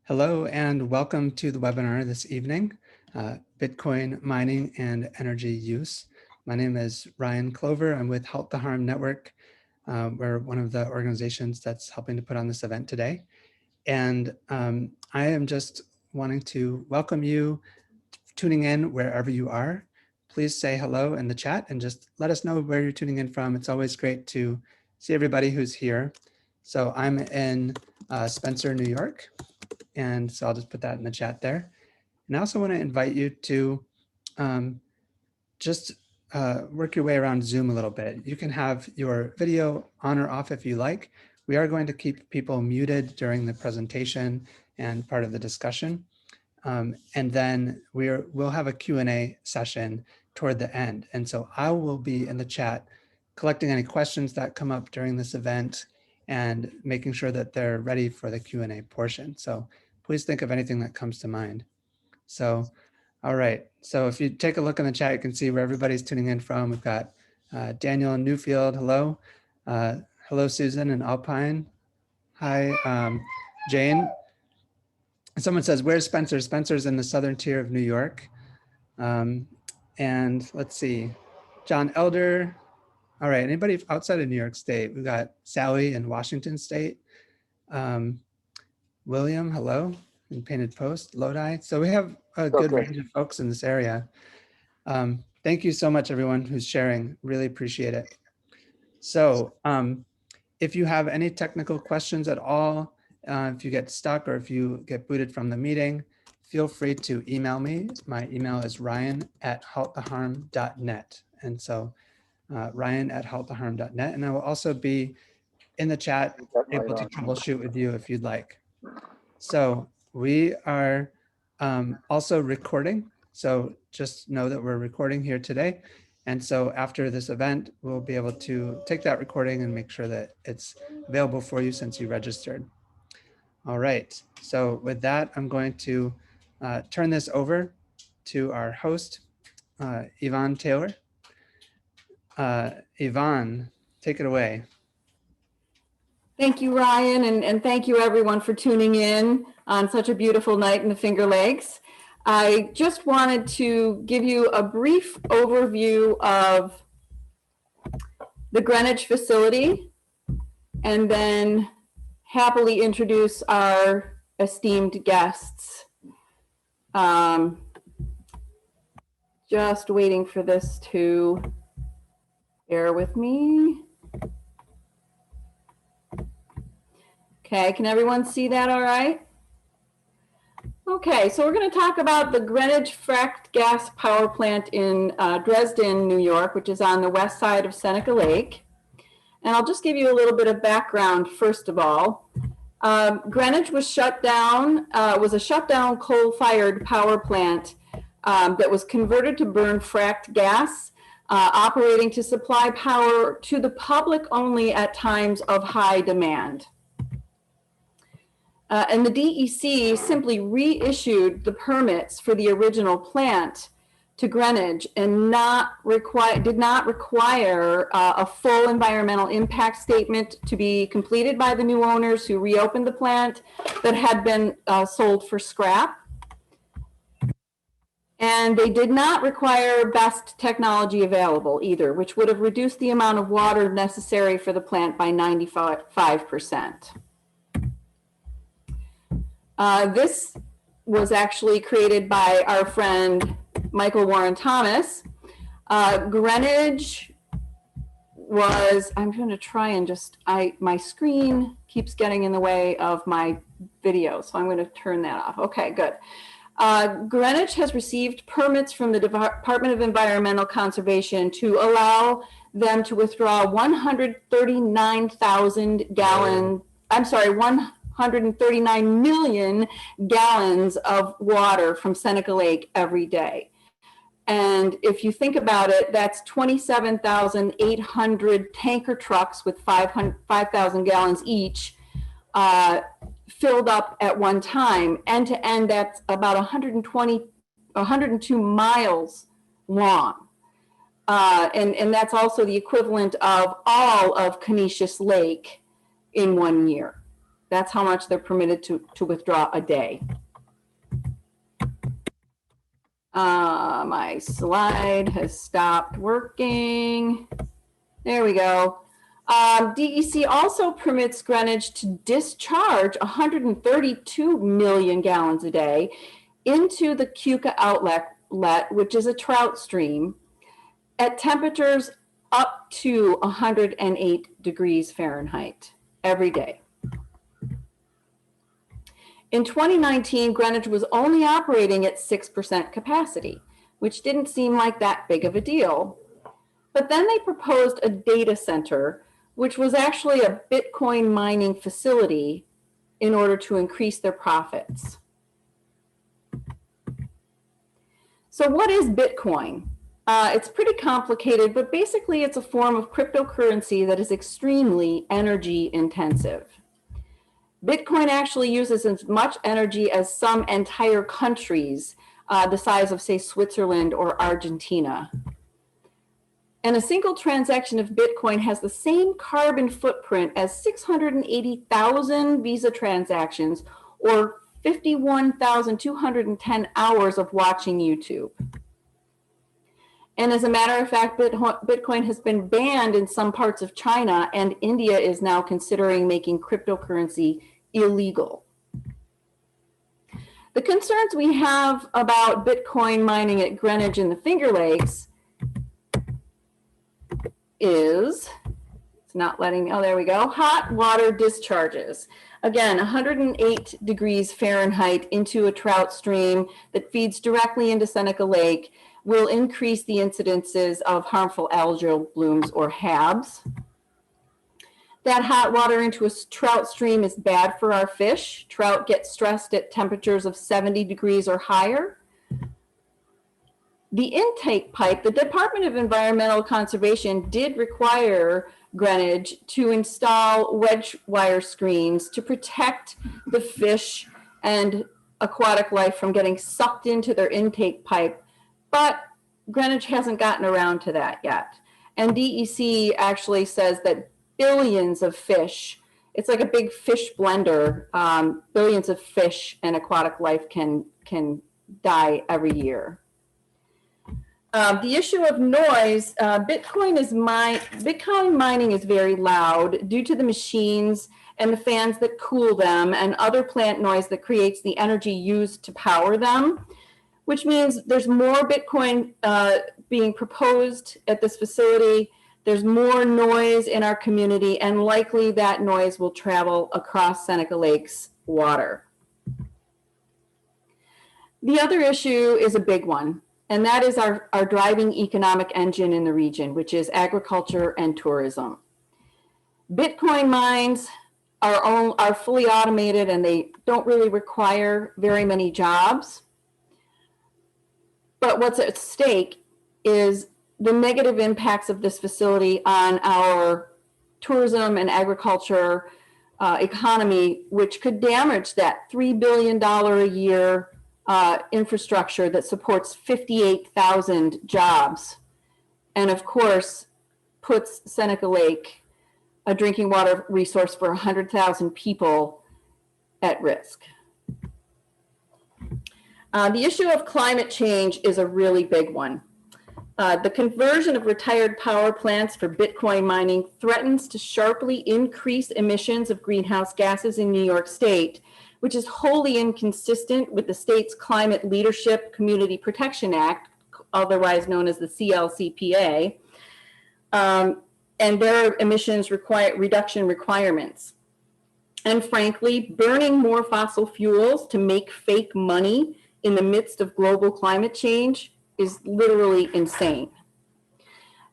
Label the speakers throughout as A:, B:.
A: Hello and welcome to the webinar this evening, Bitcoin Mining and Energy Use. My name is Ryan Clover. I'm with Halt the Harm Network. We're one of the organizations that's helping to put on this event today. And I am just wanting to welcome you tuning in wherever you are. Please say hello in the chat and just let us know where you're tuning in from. It's always great to see everybody who's here. So I'm in Spencer, New York. And so I'll just put that in the chat there. And I also want to invite you to just work your way around Zoom a little bit. You can have your video on or off if you like. We are going to keep people muted during the presentation and part of the discussion. And then we'll have a Q&A session toward the end. And so I will be in the chat collecting any questions that come up during this event and making sure that they're ready for the Q&A portion. So please think of anything that comes to mind. So, all right. So if you take a look in the chat, you can see where everybody's tuning in from. We've got Daniel in Newfield. Hello. Hello, Susan in Alpine. Hi, Jane. Someone says, where's Spencer? Spencer's in the southern tier of New York. And let's see, John Elder. All right, anybody outside of New York State? We've got Sally in Washington State. William, hello, in Painted Post, Lodi. So we have a good range of folks in this area. Thank you so much, everyone who's sharing. Really appreciate it. So if you have any technical questions at all, if you get stuck or if you get booted from the meeting, feel free to email me. My email is ryan@halttheharm.net. And so ryan@halttheharm.net. And I will also be in the chat able to troubleshoot with you if you'd like. So we are also recording. So just know that we're recording here today. And so after this event, we'll be able to take that recording and make sure that it's available for you since you registered. All right. So with that, I'm going to turn this over to our host, Yvonne Taylor. Yvonne, take it away.
B: Thank you, Ryan, and thank you everyone for tuning in on such a beautiful night in the Finger Lakes. I just wanted to give you a brief overview of the Greenidge facility and then happily introduce our esteemed guests. Just waiting for this to bear with me. Okay, can everyone see that all right? Okay, so we're going to talk about the Greenidge fracked-gas power plant in Dresden, New York, which is on the west side of Seneca Lake. And I'll just give you a little bit of background first of all. Greenidge was shut down, was a shut-down coal-fired power plant that was converted to burn fracked gas, operating to supply power to the public only at times of high demand. And the DEC simply reissued the permits for the original plant to Greenidge and did not require a full environmental impact statement to be completed by the new owners who reopened the plant that had been sold for scrap. And they did not require best technology available either, which would have reduced the amount of water necessary for the plant by 95%. This was actually created by our friend Michael Warren Thomas. Greenidge was, I'm going to try and just, my screen keeps getting in the way of my video, so I'm going to turn that off. Okay, good. Greenidge has received permits from the Department of Environmental Conservation to allow them to withdraw 139 million gallons of water from Seneca Lake every day. And if you think about it, that's 27,800 tanker trucks with 5,000 gallons each filled up at one time. End to end, that's about 102 miles long. And that's also the equivalent of all of Canisius Lake in 1 year. That's how much they're permitted to withdraw a day. My slide has stopped working. There we go. DEC also permits Greenidge to discharge 132 million gallons a day into the Keuka outlet, which is a trout stream, at temperatures up to 108 degrees Fahrenheit every day. In 2019, Greenidge was only operating at 6% capacity, which didn't seem like that big of a deal. But then they proposed a data center, which was actually a Bitcoin mining facility in order to increase their profits. So what is Bitcoin? It's pretty complicated, but basically it's a form of cryptocurrency that is extremely energy intensive. Bitcoin actually uses as much energy as some entire countries, the size of, say, Switzerland or Argentina. And a single transaction of Bitcoin has the same carbon footprint as 680,000 Visa transactions or 51,210 hours of watching YouTube. And as a matter of fact, Bitcoin has been banned in some parts of China, and India is now considering making cryptocurrency illegal. The concerns we have about Bitcoin mining at Greenidge in the Finger Lakes is, it's not letting me, oh, there we go, hot water discharges. Again, 108 degrees Fahrenheit into a trout stream that feeds directly into Seneca Lake will increase the incidences of harmful algal blooms, or HABs. That hot water into a trout stream is bad for our fish. Trout get stressed at temperatures of 70 degrees or higher. The intake pipe, the Department of Environmental Conservation did require Greenidge to install wedge wire screens to protect the fish and aquatic life from getting sucked into their intake pipe, but Greenidge hasn't gotten around to that yet. And DEC actually says that billions of fish, it's like a big fish blender, billions of fish and aquatic life can die every year. The issue of noise, Bitcoin mining is very loud due to the machines and the fans that cool them and other plant noise that creates the energy used to power them, which means there's more Bitcoin being proposed at this facility. There's more noise in our community, and likely that noise will travel across Seneca Lake's water. The other issue is a big one, and that is our driving economic engine in the region, which is agriculture and tourism. Bitcoin mines are fully automated, and they don't really require very many jobs. But what's at stake is the negative impacts of this facility on our tourism and agriculture economy, which could damage that $3 billion a year infrastructure that supports 58,000 jobs. And of course, puts Seneca Lake, a drinking water resource for 100,000 people, at risk. The issue of climate change is a really big one. The conversion of retired power plants for Bitcoin mining threatens to sharply increase emissions of greenhouse gases in New York State, which is wholly inconsistent with the state's Climate Leadership Community Protection Act, otherwise known as the CLCPA, and their emissions reduction requirements. And frankly, burning more fossil fuels to make fake money in the midst of global climate change is literally insane.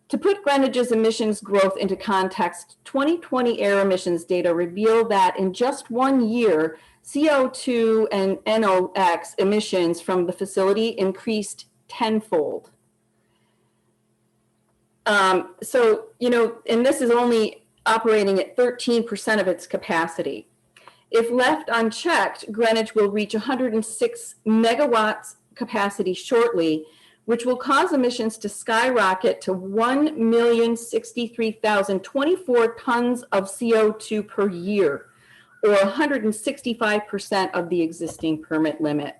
B: To put Greenidge's emissions growth into context, 2020 air emissions data reveal that in just 1 year, CO2 and NOx emissions from the facility increased tenfold. So, you know, and this is only operating at 13% of its capacity. If left unchecked, Greenidge will reach 106 megawatts capacity shortly, which will cause emissions to skyrocket to 1,063,024 tons of CO2 per year, or 165% of the existing permit limit.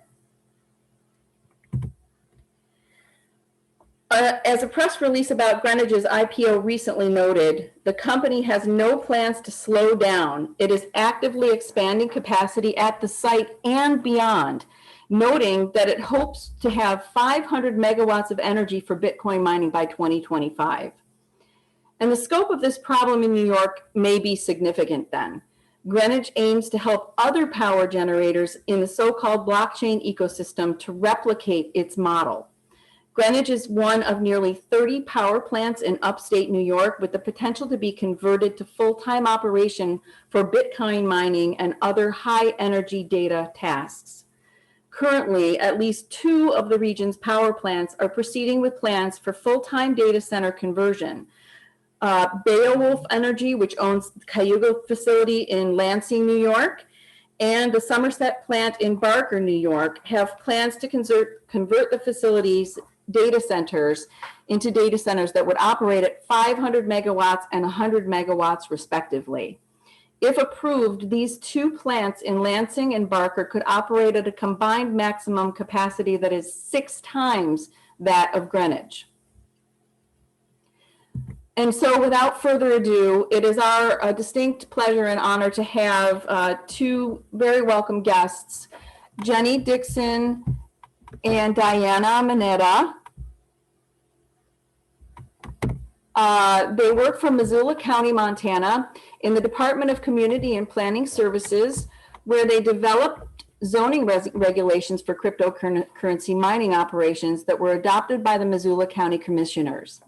B: As a press release about Greenidge's IPO recently noted, the company has no plans to slow down. It is actively expanding capacity at the site and beyond, noting that it hopes to have 500 megawatts of energy for Bitcoin mining by 2025. And the scope of this problem in New York may be significant then. Greenidge aims to help other power generators in the so-called blockchain ecosystem to replicate its model. Greenidge is one of nearly 30 power plants in upstate New York with the potential to be converted to full-time operation for Bitcoin mining and other high-energy data tasks. Currently, at least 2 of the region's power plants are proceeding with plans for full-time data center conversion. Beowulf Energy, which owns the Cayuga facility in Lansing, New York, and the Somerset plant in Barker, New York, have plans to convert the facilities data centers into data centers that would operate at 500 megawatts and 100 megawatts respectively. If approved, these 2 plants in Lansing and Barker could operate at a combined maximum capacity that is 6 times that of Greenidge. And so without further ado, it is our distinct pleasure and honor to have 2 very welcome guests, Jennie Dixon and Diana Maneta. They work for Missoula County, Montana in the Department of Community and Planning Services, where they developed zoning regulations for cryptocurrency mining operations that were adopted by the Missoula County Commissioners.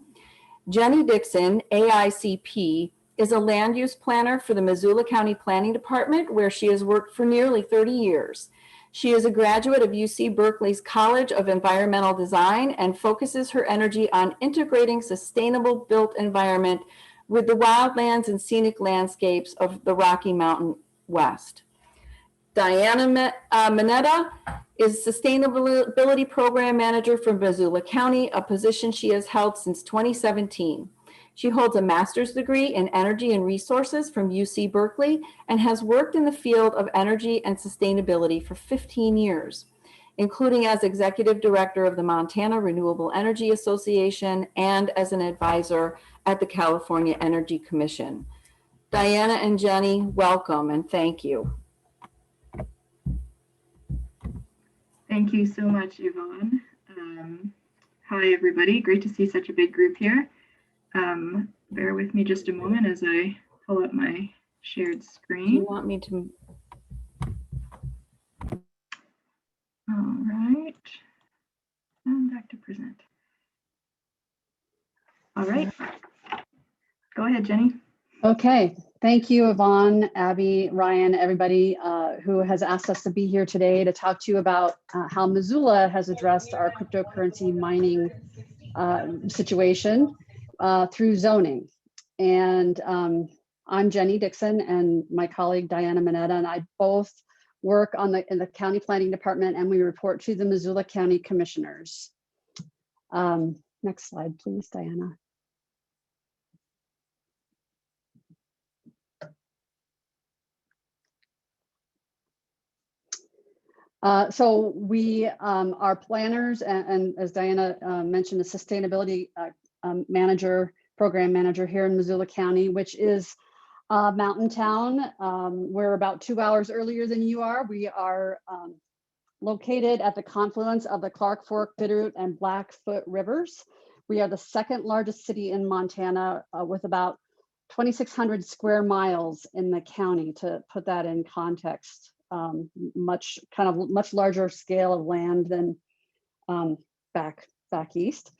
B: Jennie Dixon, AICP, is a land use planner for the Missoula County Planning Department, where she has worked for nearly 30 years. She is a graduate of UC Berkeley's College of Environmental Design and focuses her energy on integrating sustainable built environment with the wildlands and scenic landscapes of the Rocky Mountain West. Diana Maneta is Sustainability Program Manager for Missoula County, a position she has held since 2017. She holds a master's degree in energy and resources from UC Berkeley and has worked in the field of energy and sustainability for 15 years, including as executive director of the Montana Renewable Energy Association and as an advisor at the California Energy Commission. Diana and Jennie, welcome and thank you.
C: Thank you so much, Yvonne. Hi, everybody. Great to see such a big group here. Bear with me just a moment as I pull up my shared screen.
B: Do you want me to?
C: All right. And back to present. All right. Go ahead, Jennie.
D: Okay. Thank you, Yvonne, Abby, Ryan, everybody who has asked us to be here today to talk to you about how Missoula has addressed our cryptocurrency mining situation through zoning. And I'm Jennie Dixon, and my colleague Diana Maneta and I both work in the county planning department, and we report to the Missoula County Commissioners. Next slide, please, Diana. So we are planners, and as Diana mentioned, a sustainability program manager here in Missoula County, which is a mountain town. We're about 2 hours earlier than you are. We are located at the confluence of the Clark Fork, Bitterroot, and Blackfoot rivers. We are the 2nd largest city in Montana with about 2,600 square miles in the county, to put that in context. Much larger scale of land than back east.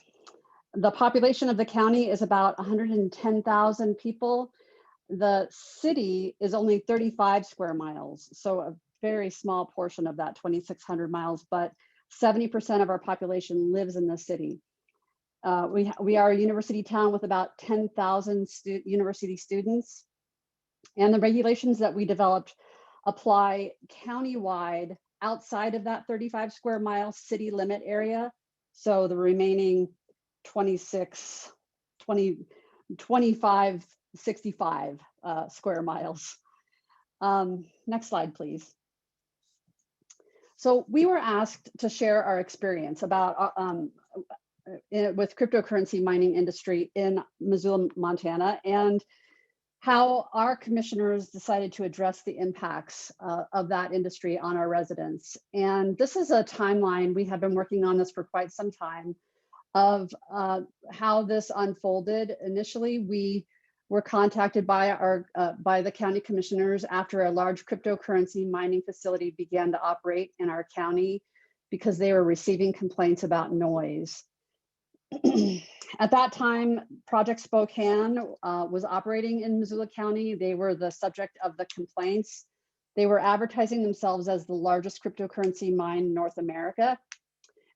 D: The population of the county is about 110,000 people. The city is only 35 square miles, so a very small portion of that 2,600 miles, but 70% of our population lives in the city. We are a university town with about 10,000 university students, and the regulations that we developed apply countywide outside of that 35 square mile city limit area. So the remaining 25, 65 square miles. Next slide, please. So we were asked to share our experience about with cryptocurrency mining industry in Missoula, Montana, and how our commissioners decided to address the impacts of that industry on our residents. And this is a timeline, we have been working on this for quite some time, of how this unfolded. Initially, we were contacted by the county commissioners after a large cryptocurrency mining facility began to operate in our county because they were receiving complaints about noise. At that time, Project Spokane was operating in Missoula County. They were the subject of the complaints. They were advertising themselves as the largest cryptocurrency mine in North America.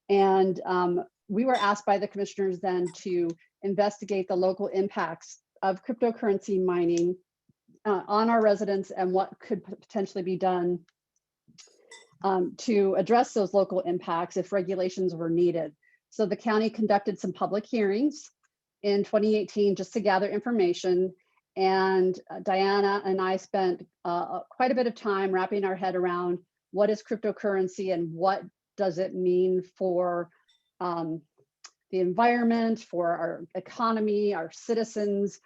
D: And we were asked by the commissioners then to investigate the local impacts of cryptocurrency mining on our residents and what could potentially be done to address those local impacts if regulations were needed. So the county conducted some public hearings in 2018 just to gather information. And Diana and I spent quite a bit of time wrapping our head around what is cryptocurrency and what does it mean for the environment, for our economy, our citizens,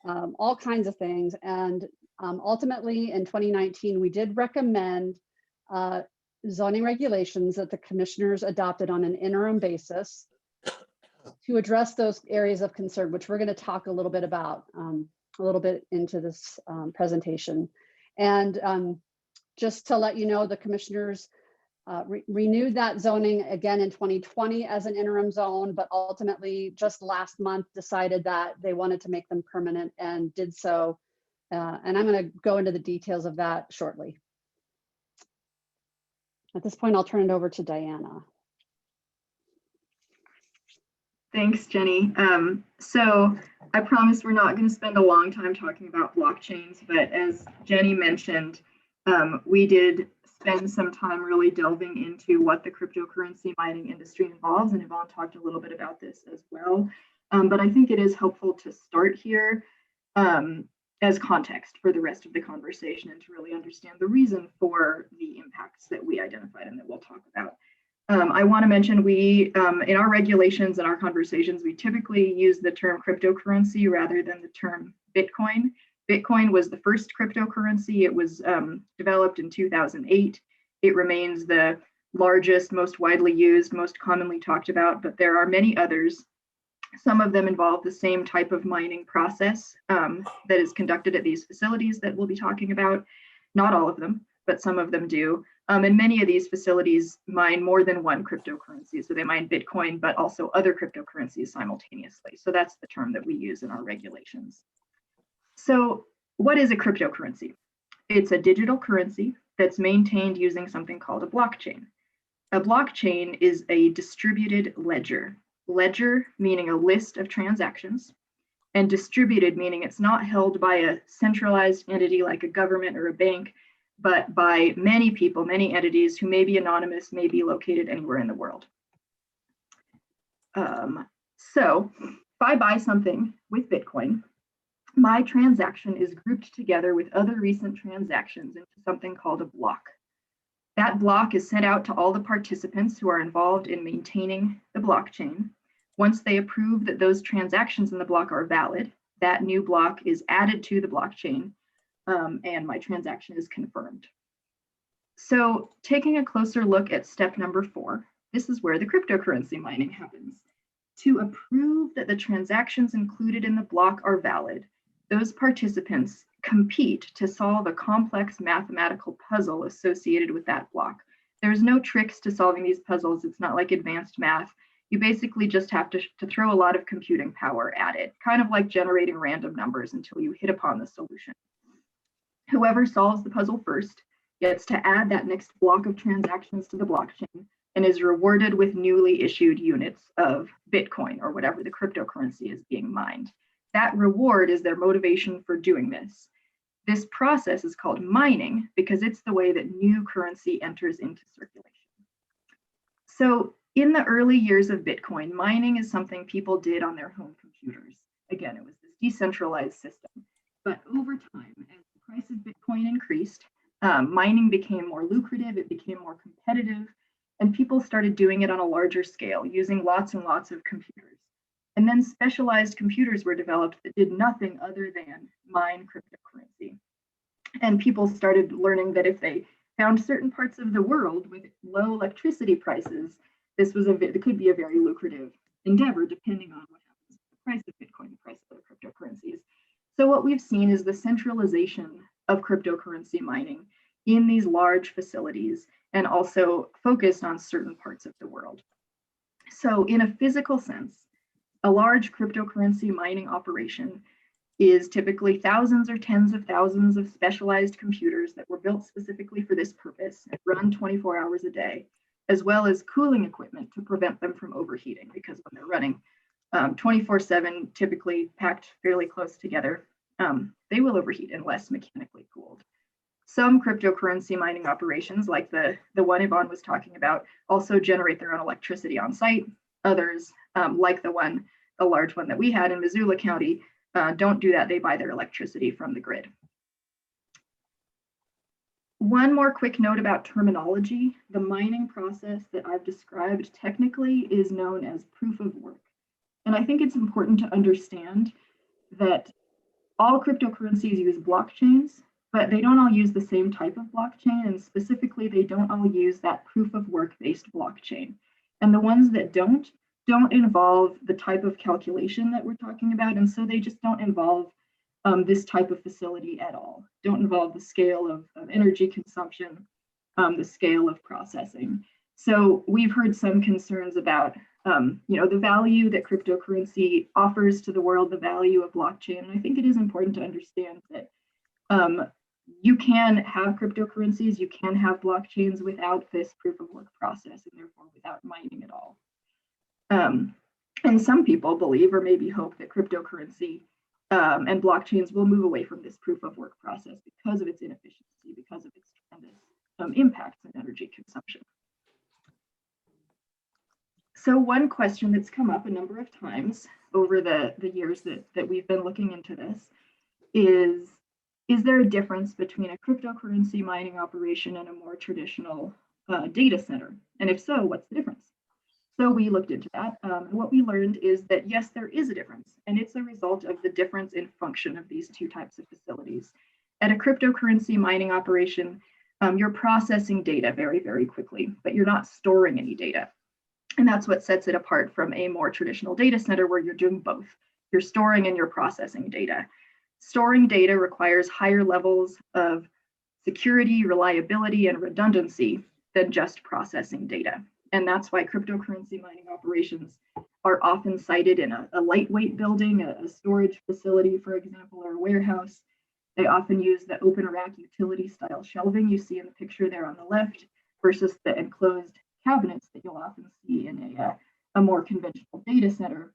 D: all kinds of things. And ultimately in 2019, we did recommend zoning regulations that the commissioners adopted on an interim basis to address those areas of concern, which we're going to talk a little bit about a little bit into this presentation. And just to let you know, the commissioners renewed that zoning again in 2020 as an interim zone, but ultimately just last month decided that they wanted to make them permanent and did so. And I'm going to go into the details of that shortly. At this point, I'll turn it over to Diana.
C: Thanks, Jenny. So I promise we're not going to spend a long time talking about blockchains, but as Jenny mentioned, we did spend some time really delving into what the cryptocurrency mining industry involves, and Yvonne talked a little bit about this as well. But I think it is helpful to start here as context for the rest of the conversation and to really understand the reason for the impacts that we identified and that we'll talk about. I want to mention we, in our regulations and our conversations, we typically use the term cryptocurrency rather than the term Bitcoin. Bitcoin was the first cryptocurrency. It was developed in 2008. It remains the largest, most widely used, most commonly talked about, but there are many others. Some of them involve the same type of mining process that is conducted at these facilities that we'll be talking about. Not all of them, but some of them do. And many of these facilities mine more than one cryptocurrency. So they mine Bitcoin, but also other cryptocurrencies simultaneously. So that's the term that we use in our regulations. So what is a cryptocurrency? It's a digital currency that's maintained using something called a blockchain. A blockchain is a distributed ledger. Ledger meaning a list of transactions, and distributed meaning it's not held by a centralized entity like a government or a bank, but by many people, many entities who may be anonymous, may be located anywhere in the world. So if I buy something with Bitcoin, my transaction is grouped together with other recent transactions into something called a block. That block is sent out to all the participants who are involved in maintaining the blockchain. Once they approve that those transactions in the block are valid, that new block is added to the blockchain and my transaction is confirmed. So taking a closer look at step number 4, this is where the cryptocurrency mining happens. To approve that the transactions included in the block are valid, those participants compete to solve a complex mathematical puzzle associated with that block. There's no tricks to solving these puzzles. It's not like advanced math. You basically just have to throw a lot of computing power at it, kind of like generating random numbers until you hit upon the solution. Whoever solves the puzzle first gets to add that next block of transactions to the blockchain and is rewarded with newly issued units of Bitcoin or whatever the cryptocurrency is being mined. That reward is their motivation for doing this. This process is called mining because it's the way that new currency enters into circulation. So in the early years of Bitcoin, mining is something people did on their home computers. Again, it was this decentralized system. But over time, as the price of Bitcoin increased, mining became more lucrative, it became more competitive, and people started doing it on a larger scale, using lots and lots of computers. And then specialized computers were developed that did nothing other than mine cryptocurrency. And people started learning that if they found certain parts of the world with low electricity prices, it could be a very lucrative endeavor, depending on what happens with the price of Bitcoin, the price of other cryptocurrencies. So what we've seen is the centralization of cryptocurrency mining in these large facilities, and also focused on certain parts of the world. So in a physical sense, a large cryptocurrency mining operation is typically thousands or tens of thousands of specialized computers that were built specifically for this purpose and run 24 hours a day, as well as cooling equipment to prevent them from overheating, because when they're running 24/7, typically packed fairly close together, they will overheat unless mechanically cooled. Some cryptocurrency mining operations, like the one Yvonne was talking about, also generate their own electricity on site. Others, like the large one that we had in Missoula County, don't do that. They buy their electricity from the grid. One more quick note about terminology. The mining process that I've described technically is known as proof of work. And I think it's important to understand that all cryptocurrencies use blockchains, but they don't all use the same type of blockchain, and specifically, they don't all use that proof of work-based blockchain. And the ones that don't involve the type of calculation that we're talking about, and so they just don't involve this type of facility at all. Don't involve the scale of energy consumption, the scale of processing. So we've heard some concerns about the value that cryptocurrency offers to the world, the value of blockchain. And I think it is important to understand that you can have cryptocurrencies, you can have blockchains without this proof of work process, and therefore without mining at all. And some people believe, or maybe hope, that cryptocurrency and blockchains will move away from this proof of work process because of its inefficiency, because of its tremendous impacts on energy consumption. So one question that's come up a number of times over the years that we've been looking into this is there a difference between a cryptocurrency mining operation and a more traditional data center? And if so, what's the difference? So we looked into that. What we learned is that, yes, there is a difference, and it's a result of the difference in function of these two types of facilities. At a cryptocurrency mining operation, you're processing data very, very quickly, but you're not storing any data. And that's what sets it apart from a more traditional data center where you're doing both. You're storing and you're processing data. Storing data requires higher levels of security, reliability, and redundancy than just processing data. And that's why cryptocurrency mining operations are often sited in a lightweight building, a storage facility, for example, or a warehouse. They often use the open rack utility style shelving you see in the picture there on the left, versus the enclosed cabinets that you'll often see in a more conventional data center,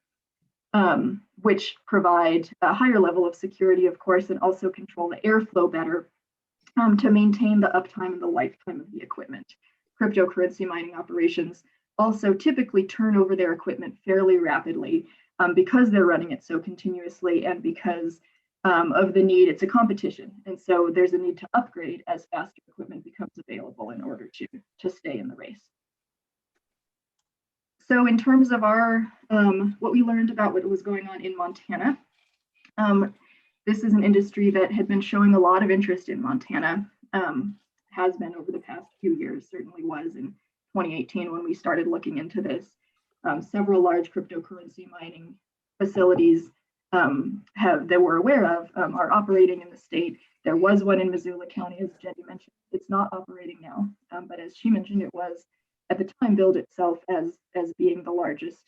C: which provide a higher level of security, of course, and also control the airflow better to maintain the uptime and the lifetime of the equipment. Cryptocurrency mining operations also typically turn over their equipment fairly rapidly because they're running it so continuously, and because of the need, it's a competition. And so there's a need to upgrade as faster equipment becomes available in order to stay in the race. So in terms of our, what we learned about what was going on in Montana, this is an industry that had been showing a lot of interest in Montana, has been over the past few years, certainly was in 2018 when we started looking into this. Several large cryptocurrency mining facilities that we're aware of are operating in the state. There was one in Missoula County, as Jennie mentioned. It's not operating now, but as she mentioned, it was at the time billed itself as being the largest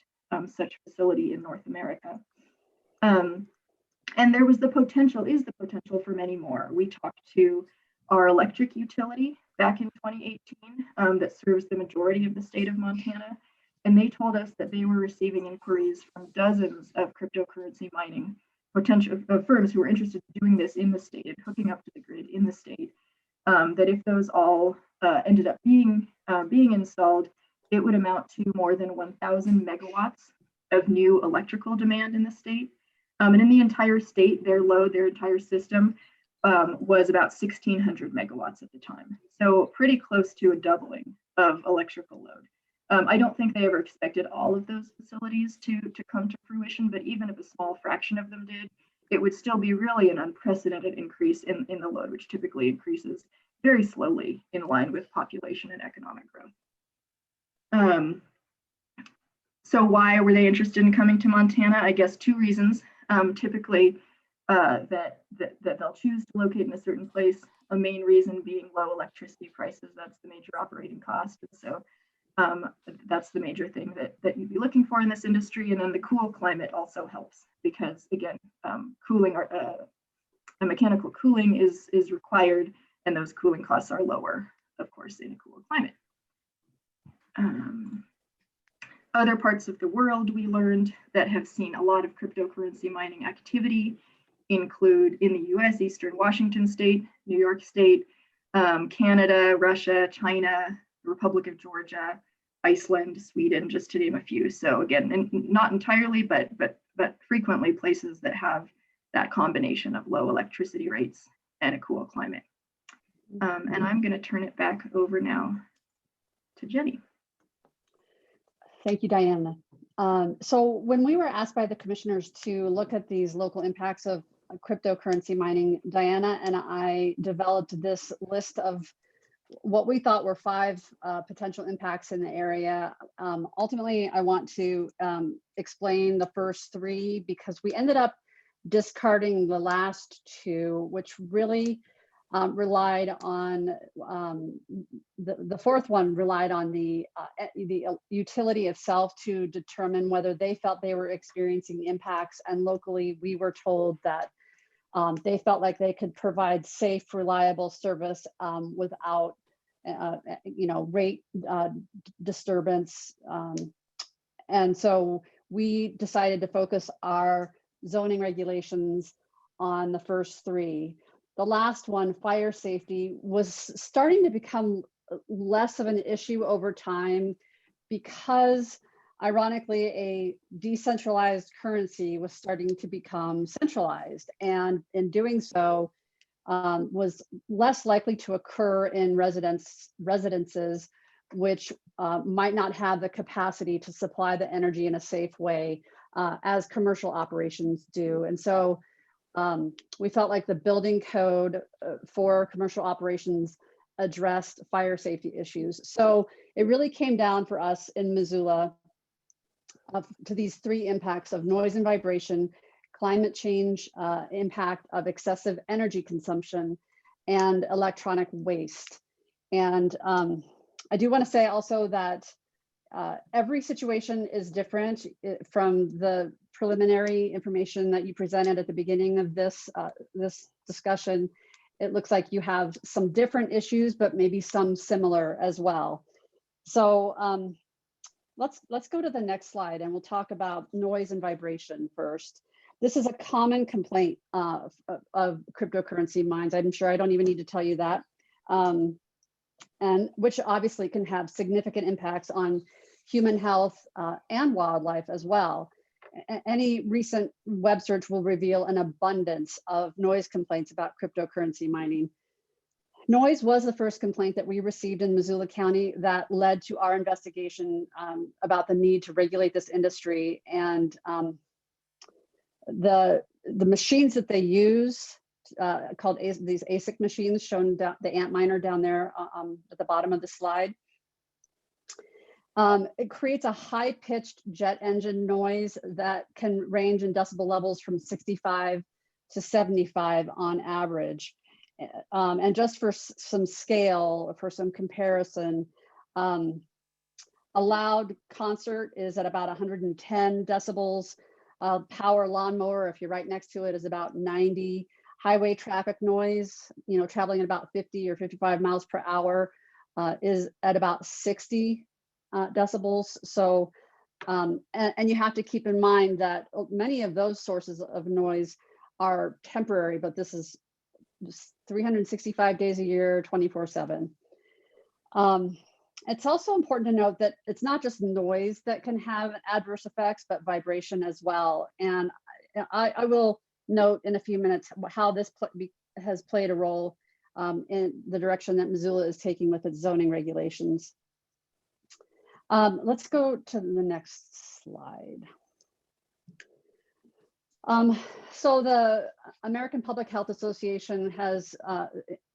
C: such facility in North America. And there was the potential for many more. We talked to our electric utility back in 2018 that serves the majority of the state of Montana. And they told us that they were receiving inquiries from dozens of cryptocurrency mining potential firms who were interested in doing this in the state and hooking up to the grid in the state. That if those all ended up being installed, it would amount to more than 1,000 megawatts of new electrical demand in the state. And in the entire state, their load, their entire system was about 1,600 megawatts at the time. So pretty close to a doubling of electrical load. I don't think they ever expected all of those facilities to come to fruition, but even if a small fraction of them did, it would still be really an unprecedented increase in the load, which typically increases very slowly in line with population and economic growth. So why were they interested in coming to Montana? I guess two reasons. Typically, that they'll choose to locate in a certain place. A main reason being low electricity prices. That's the major operating cost. So that's the major thing that you'd be looking for in this industry. And then the cool climate also helps because, again, cooling mechanical cooling is required, and those cooling costs are lower, of course, in a cool climate. Other parts of the world we learned that have seen a lot of cryptocurrency mining activity include in the US, Eastern Washington State, New York State, Canada, Russia, China, the Republic of Georgia, Iceland, Sweden, just to name a few. So again, not entirely, but frequently places that have that combination of low electricity rates and a cool climate. And I'm going to turn it back over now to Jenny.
D: Thank you, Diana. So when we were asked by the commissioners to look at these local impacts of cryptocurrency mining, Diana and I developed this list of what we thought were 5 potential impacts in the area. Ultimately, I want to explain the first 3 because we ended up discarding the last 2, which really relied on the fourth one relied on the utility itself to determine whether they felt they were experiencing impacts. And locally, we were told that they felt like they could provide safe, reliable service without, rate disturbance. And so we decided to focus our zoning regulations on the first 3. The last one, fire safety, was starting to become less of an issue over time because, ironically, a decentralized currency was starting to become centralized, and in doing so, was less likely to occur in residences, which might not have the capacity to supply the energy in a safe way as commercial operations do. And so we felt like the building code for commercial operations addressed fire safety issues. So it really came down for us in Missoula to these 3 impacts of noise and vibration, climate change impact of excessive energy consumption, and electronic waste. And I do want to say also that every situation is different. From the preliminary information that you presented at the beginning of this discussion, it looks like you have some different issues, but maybe some similar as well. So let's go to the next slide, and we'll talk about noise and vibration first. This is a common complaint of cryptocurrency mines. I'm sure I don't even need to tell you that, and which obviously can have significant impacts on human health and wildlife as well. Any recent web search will reveal an abundance of noise complaints about cryptocurrency mining. Noise was the first complaint that we received in Missoula County that led to our investigation about the need to regulate this industry. And the machines that they use, called these ASIC machines, shown down, the Antminer down there at the bottom of the slide, it creates a high-pitched jet engine noise that can range in decibel levels from 65 to 75 on average. And just for some scale, for some comparison, a loud concert is at about 110 decibels. Power lawnmower, if you're right next to it, is about 90. Highway traffic noise, traveling at about 50 or 55 miles per hour, is at about 60 decibels. So, and you have to keep in mind that many of those sources of noise are temporary, but this is just 365 days a year, 24/7. It's also important to note that it's not just noise that can have adverse effects, but vibration as well. And I will note in a few minutes how this has played a role in the direction that Missoula is taking with its zoning regulations. Let's go to the next slide. So the American Public Health Association has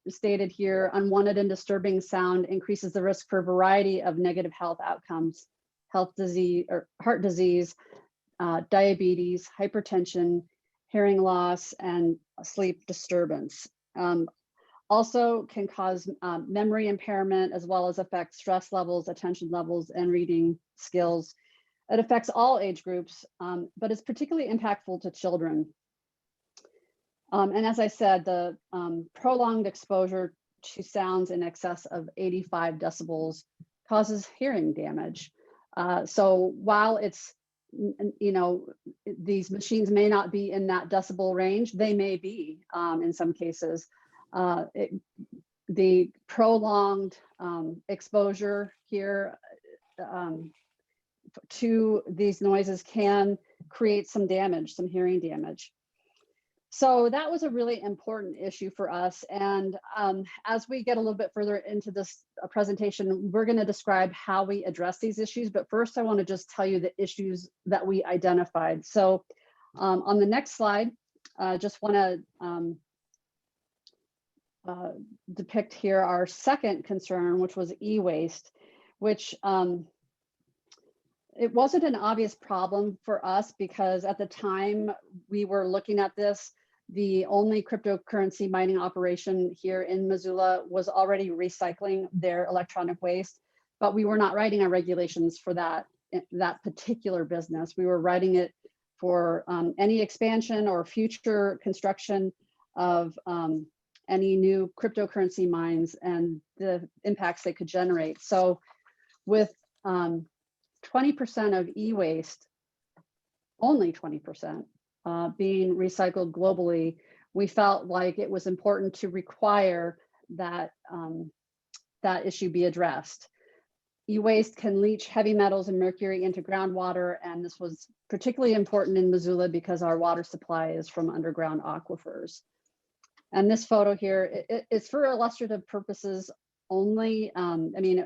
D: stated here, unwanted and disturbing sound increases the risk for a variety of negative health outcomes, heart disease, diabetes, hypertension, hearing loss, and sleep disturbance. Also can cause memory impairment, as well as affect stress levels, attention levels, and reading skills. It affects all age groups, but it's particularly impactful to children. And as I said, the prolonged exposure to sounds in excess of 85 decibels causes hearing damage. So while it's, you know, these machines may not be in that decibel range, they may be in some cases. The prolonged exposure here to these noises can create some damage, some hearing damage. So that was a really important issue for us. And as we get a little bit further into this presentation, we're going to describe how we address these issues. But first, I want to just tell you the issues that we identified. So on the next slide, just want to depict here our second concern, which was e-waste, which it wasn't an obvious problem for us because at the time we were looking at this, the only cryptocurrency mining operation here in Missoula was already recycling their electronic waste, but we were not writing our regulations for that particular business. We were writing it for any expansion or future construction of any new cryptocurrency mines and the impacts they could generate. So with 20% of e-waste, only 20%, being recycled globally, we felt like it was important to require that that issue be addressed. E-waste can leach heavy metals and mercury into groundwater, and this was particularly important in Missoula because our water supply is from underground aquifers. And this photo here, it's for illustrative purposes only. I mean,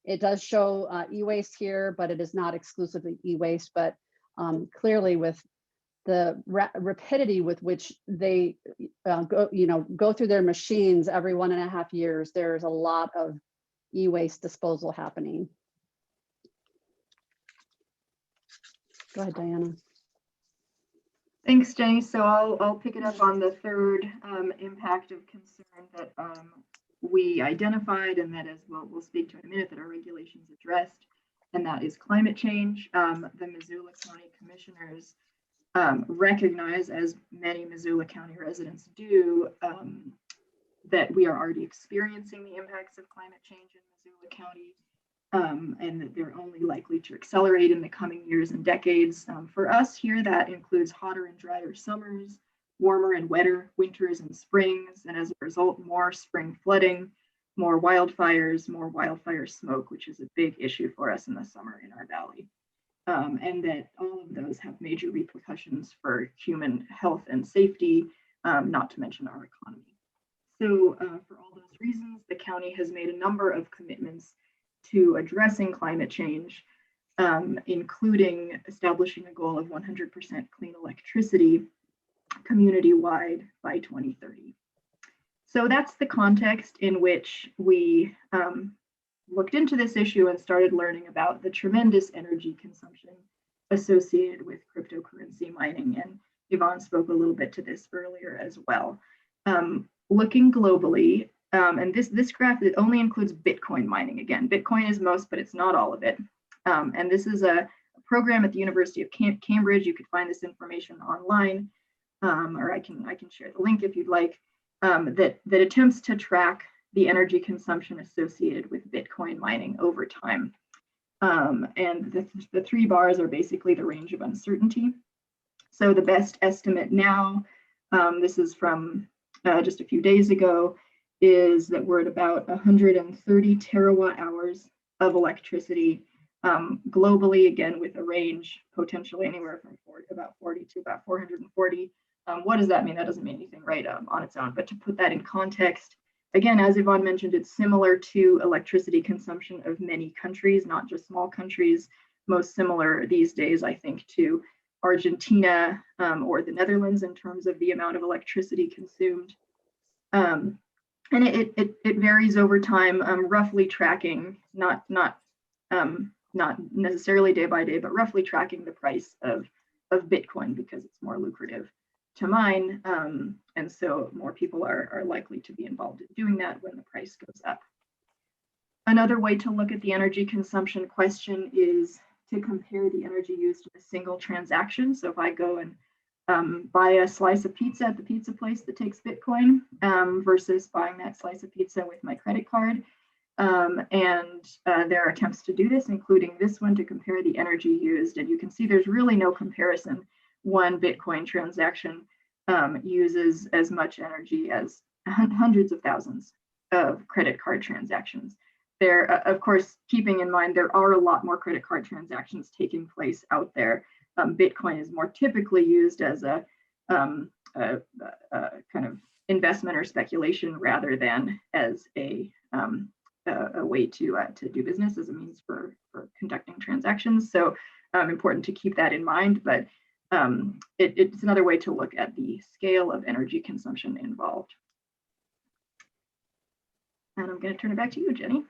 D: it does show e-waste here, but it is not exclusively e-waste, but clearly with the rapidity with which they go through their machines every 1.5 years, there's a lot of e-waste disposal happening. Go ahead, Diana.
C: Thanks, Jenny. So I'll pick it up on the third impact of concern that we identified, and that is we'll speak to in a minute, that our regulations addressed, and that is climate change. The Missoula County Commissioners recognize, as many Missoula County residents do, that we are already experiencing the impacts of climate change in Missoula County, and that they're only likely to accelerate in the coming years and decades. For us here, that includes hotter and drier summers, warmer and wetter winters and springs, and as a result, more spring flooding, more wildfires, more wildfire smoke, which is a big issue for us in the summer in our valley. And that all of those have major repercussions for human health and safety, not to mention our economy. So for all those reasons, the county has made a number of commitments to addressing climate change, including establishing a goal of 100% clean electricity community-wide by 2030. So that's the context in which we looked into this issue and started learning about the tremendous energy consumption associated with cryptocurrency mining. And Yvonne spoke a little bit to this earlier as well. Looking globally, and this graph, it only includes Bitcoin mining. Again, Bitcoin is most, but it's not all of it. And this is a program at the University of Cambridge. You could find this information online, or I can share the link if you'd like, that attempts to track the energy consumption associated with Bitcoin mining over time. And the 3 bars are basically the range of uncertainty. So the best estimate now, this is from just a few days ago, is that we're at about 130 terawatt hours of electricity globally, again, with a range potentially anywhere from about 40 to about 440 What does that mean? That doesn't mean anything, right, on its own. But to put that in context, again, as Yvonne mentioned, it's similar to electricity consumption of many countries, not just small countries. Most similar these days, I think, to Argentina or the Netherlands in terms of the amount of electricity consumed. And it varies over time, roughly tracking, not necessarily day by day, but roughly tracking the price of Bitcoin because it's more lucrative to mine. And so more people are likely to be involved in doing that when the price goes up. Another way to look at the energy consumption question is to compare the energy used in a single transaction. So if I go and buy a slice of pizza at the pizza place that takes Bitcoin versus buying that slice of pizza with my credit card. There are attempts to do this, including this one, to compare the energy used. And you can see there's really no comparison. One Bitcoin transaction uses as much energy as hundreds of thousands of credit card transactions. There, of course, keeping in mind, there are a lot more credit card transactions taking place out there. Bitcoin is more typically used as a kind of investment or speculation rather than as a way to do business, as a means for conducting transactions. So important to keep that in mind, but it's another way to look at the scale of energy consumption involved. And I'm going to turn it back to you, Jenny.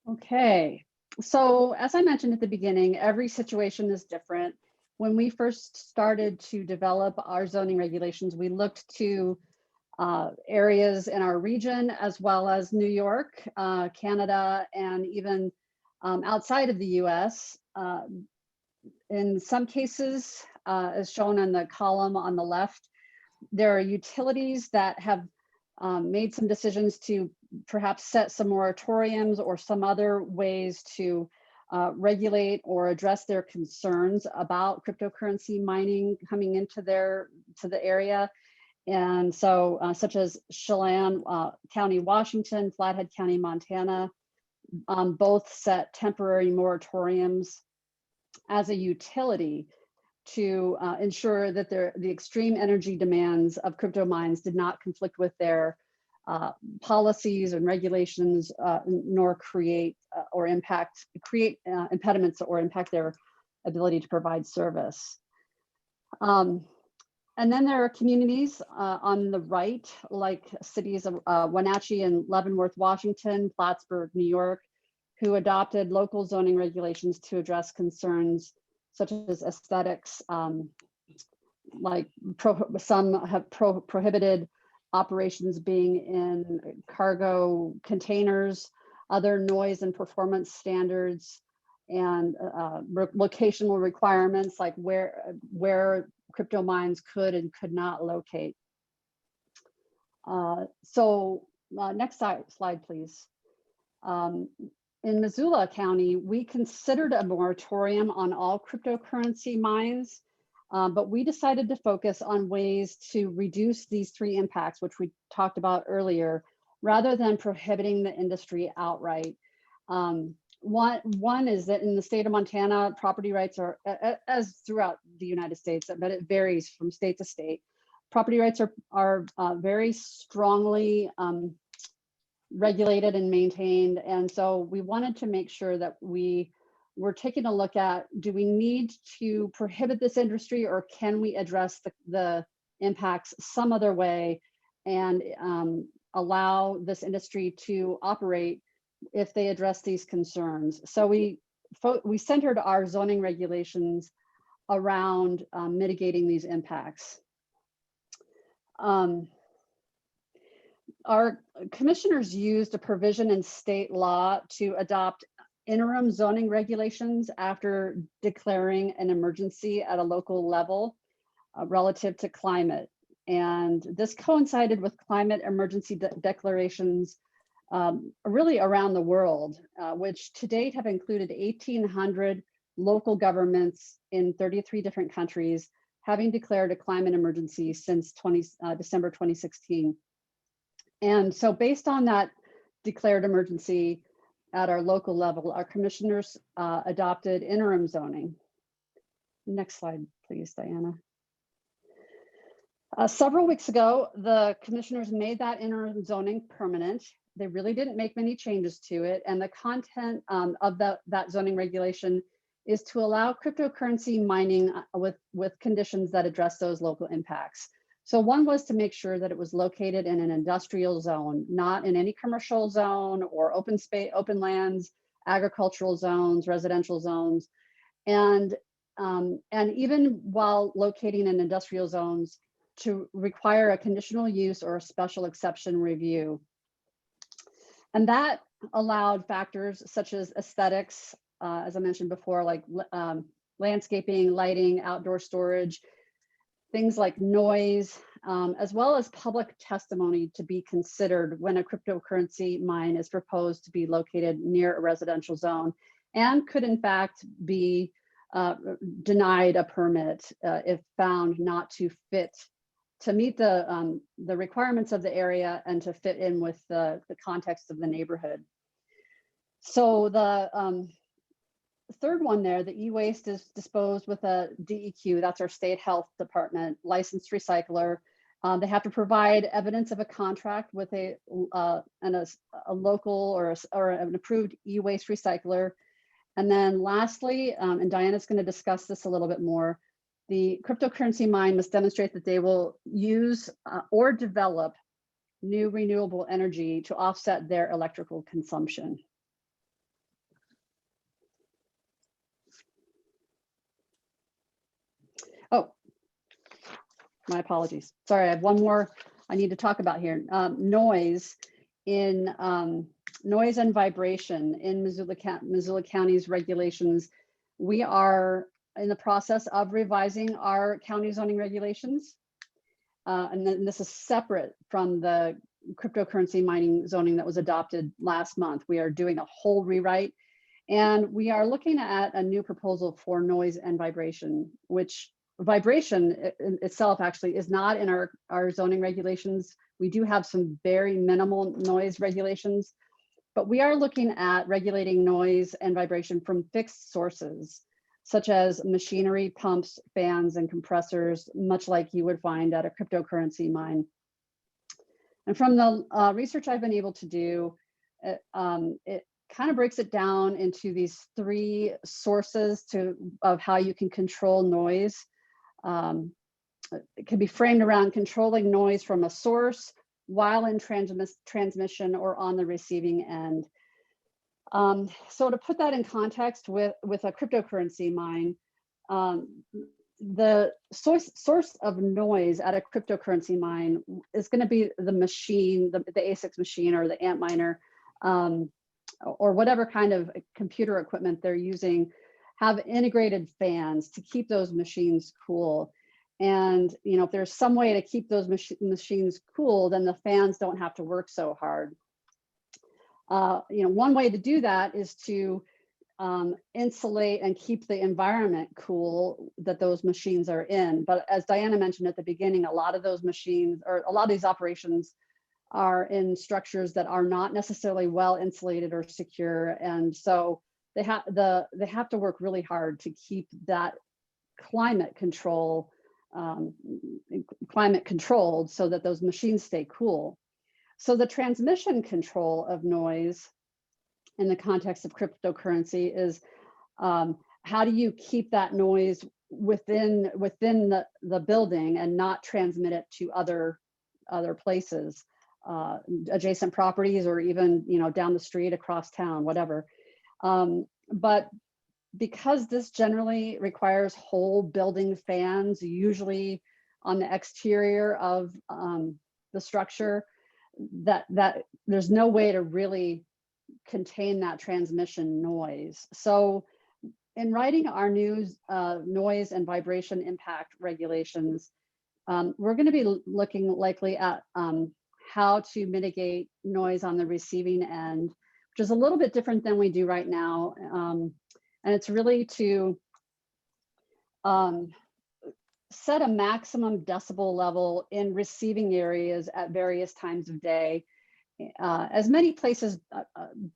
D: Okay, so as I mentioned at the beginning, every situation is different. When we first started to develop our zoning regulations, we looked to areas in our region, as well as New York, Canada, and even outside of the US. In some cases, as shown on the column on the left, there are utilities that have made some decisions to perhaps set some moratoriums or some other ways to regulate or address their concerns about cryptocurrency mining coming into the area. And so such as Chelan County, Washington, Flathead County, Montana, both set temporary moratoriums as a utility to ensure that the extreme energy demands of crypto mines did not conflict with their policies and regulations, nor create impediments or impact their ability to provide service. And then there are communities on the right, like cities of Wenatchee and Leavenworth, Washington, Plattsburgh, New York, who adopted local zoning regulations to address concerns such as aesthetics, like some have prohibited operations being in cargo containers, other noise and performance standards, and locational requirements like where crypto mines could and could not locate. Next slide, please. In Missoula County, we considered a moratorium on all cryptocurrency mines, but we decided to focus on ways to reduce these three impacts, which we talked about earlier, rather than prohibiting the industry outright. One is that in the state of Montana, property rights are, as throughout the United States, but it varies from state to state. Property rights are very strongly regulated and maintained. And so we wanted to make sure that we were taking a look at, do we need to prohibit this industry, or can we address the impacts some other way and allow this industry to operate if they address these concerns? So we centered our zoning regulations around mitigating these impacts. Our commissioners used a provision in state law to adopt interim zoning regulations after declaring an emergency at a local level relative to climate. And this coincided with climate emergency declarations really around the world, which to date have included 1,800 local governments in 33 different countries having declared a climate emergency since December 2016. And so based on that declared emergency at our local level, our commissioners adopted interim zoning. Next slide, please, Diana. Several weeks ago, the commissioners made that interim zoning permanent. They really didn't make many changes to it. And the content of that zoning regulation is to allow cryptocurrency mining with conditions that address those local impacts. So one was to make sure that it was located in an industrial zone, not in any commercial zone or open space, open lands, agricultural zones, residential zones. And even while locating in industrial zones, to require a conditional use or a special exception review. And that allowed factors such as aesthetics, as I mentioned before, like landscaping, lighting, outdoor storage, things like noise, as well as public testimony to be considered when a cryptocurrency mine is proposed to be located near a residential zone, and could in fact be denied a permit if found not to meet the requirements of the area and to fit in with the context of the neighborhood. So the third one there, the e-waste is disposed with a DEQ, that's our state health department, licensed recycler. They have to provide evidence of a contract with a local or an approved e-waste recycler. And then lastly, and Diana's going to discuss this a little bit more, the cryptocurrency mine must demonstrate that they will use or develop new renewable energy to offset their electrical consumption. Oh, my apologies. Sorry, I have one more I need to talk about here. Noise and vibration in Missoula County's regulations. We are in the process of revising our county zoning regulations. And then this is separate from the cryptocurrency mining zoning that was adopted last month. We are doing a whole rewrite, and we are looking at a new proposal for noise and vibration, which vibration itself actually is not in our zoning regulations. We do have some very minimal noise regulations, but we are looking at regulating noise and vibration from fixed sources, such as machinery, pumps, fans, and compressors, much like you would find at a cryptocurrency mine. And from the research I've been able to do, it kind of breaks it down into these three sources of how you can control noise. It can be framed around controlling noise from a source while in transmission or on the receiving end. So to put that in context with a cryptocurrency mine, the source of noise at a cryptocurrency mine is going to be the machine, the ASICs machine or the Antminer, or whatever kind of computer equipment they're using, have integrated fans to keep those machines cool. And if there's some way to keep those machines cool, then the fans don't have to work so hard. One way to do that is to insulate and keep the environment cool that those machines are in. But as Diana mentioned at the beginning, a lot of those machines, or a lot of these operations, are in structures that are not necessarily well insulated or secure, and so they have to work really hard to keep that climate controlled so that those machines stay cool. So the transmission control of noise in the context of cryptocurrency is how do you keep that noise within the building and not transmit it to other places, adjacent properties, or even down the street, across town, whatever. But because this generally requires whole building fans, usually on the exterior of the structure, that there's no way to really contain that transmission noise. So in writing our new noise and vibration impact regulations, we're going to be looking likely at how to mitigate noise on the receiving end, which is a little bit different than we do right now. And it's really to set a maximum decibel level in receiving areas at various times of day. As many places,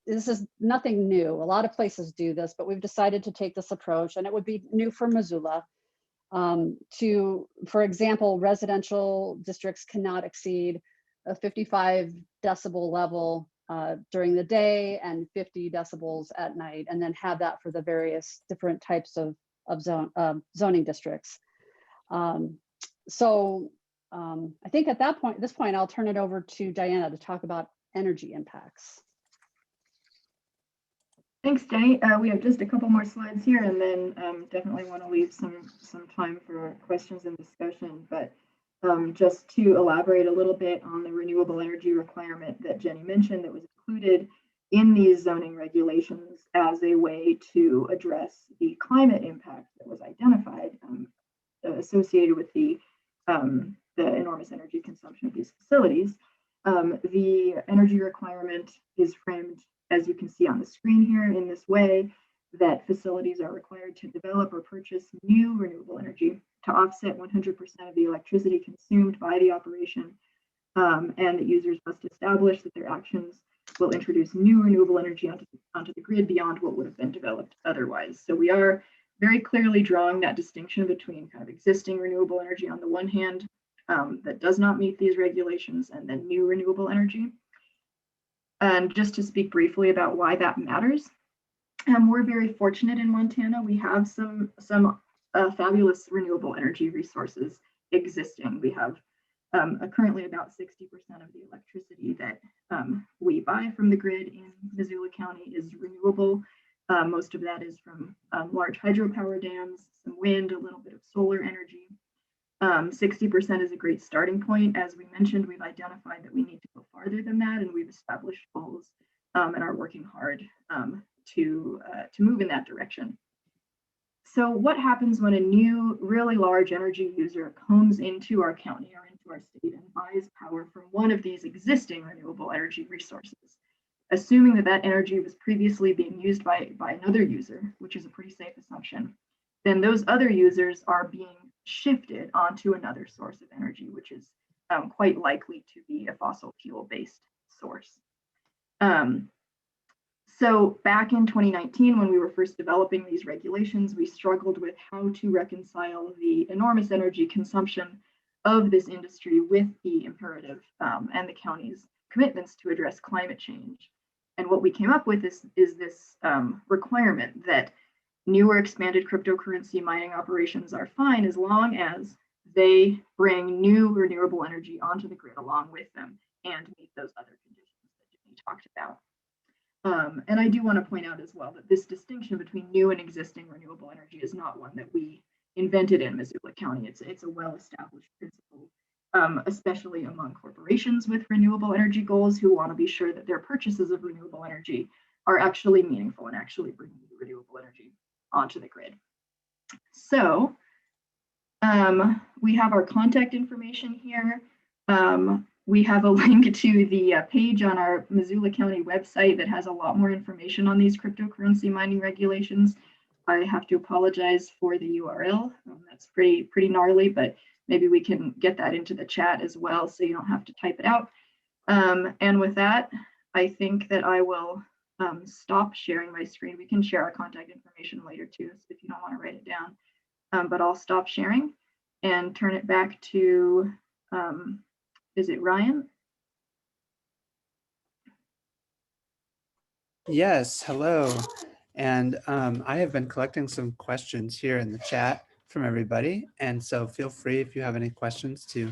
D: this is nothing new. A lot of places do this, but we've decided to take this approach, and it would be new for Missoula. For example, residential districts cannot exceed a 55 decibel level during the day and 50 decibels at night, and then have that for the various different types of zoning districts. I think at this point, I'll turn it over to Diana to talk about energy impacts.
C: Thanks, Jenny. We have just a couple more slides here, and then definitely want to leave some time for questions and discussion. But just to elaborate a little bit on the renewable energy requirement that Jenny mentioned that was included in these zoning regulations as a way to address the climate impact that was identified associated with the enormous energy consumption of these facilities. The energy requirement is framed, as you can see on the screen here, in this way, that facilities are required to develop or purchase new renewable energy to offset 100% of the electricity consumed by the operation, and that users must establish that their actions will introduce new renewable energy onto the grid beyond what would have been developed otherwise. So we are very clearly drawing that distinction between kind of existing renewable energy on the one hand that does not meet these regulations, and then new renewable energy. And just to speak briefly about why that matters, we're very fortunate in Montana. We have some fabulous renewable energy resources existing. We have currently about 60% of the electricity that we buy from the grid in Missoula County is renewable. Most of that is from large hydropower dams, some wind, a little bit of solar energy. 60% is a great starting point. As we mentioned, we've identified that we need to go farther than that, and we've established goals and are working hard to move in that direction. So what happens when a new, really large energy user comes into our county or into our state and buys power from one of these existing renewable energy resources? Assuming that that energy was previously being used by another user, which is a pretty safe assumption, then those other users are being shifted onto another source of energy, which is quite likely to be a fossil fuel-based source. So back in 2019, when we were first developing these regulations, we struggled with how to reconcile the enormous energy consumption of this industry with the imperative and the county's commitments to address climate change. And what we came up with is this requirement that new or expanded cryptocurrency mining operations are fine as long as they bring new renewable energy onto the grid along with them and meet those other conditions that Jenny talked about. And I do want to point out as well that this distinction between new and existing renewable energy is not one that we invented in Missoula County. It's a well-established principle, especially among corporations with renewable energy goals who want to be sure that their purchases of renewable energy are actually meaningful and actually bring renewable energy onto the grid. So we have our contact information here. We have a link to the page on our Missoula County website that has a lot more information on these cryptocurrency mining regulations. I have to apologize for the URL. That's pretty gnarly, but maybe we can get that into the chat as well so you don't have to type it out. And with that, I think that I will stop sharing my screen. We can share our contact information later too, so if you don't want to write it down. But I'll stop sharing and turn it back to, is it Ryan?
A: Yes, hello. And I have been collecting some questions here in the chat from everybody. And so feel free if you have any questions to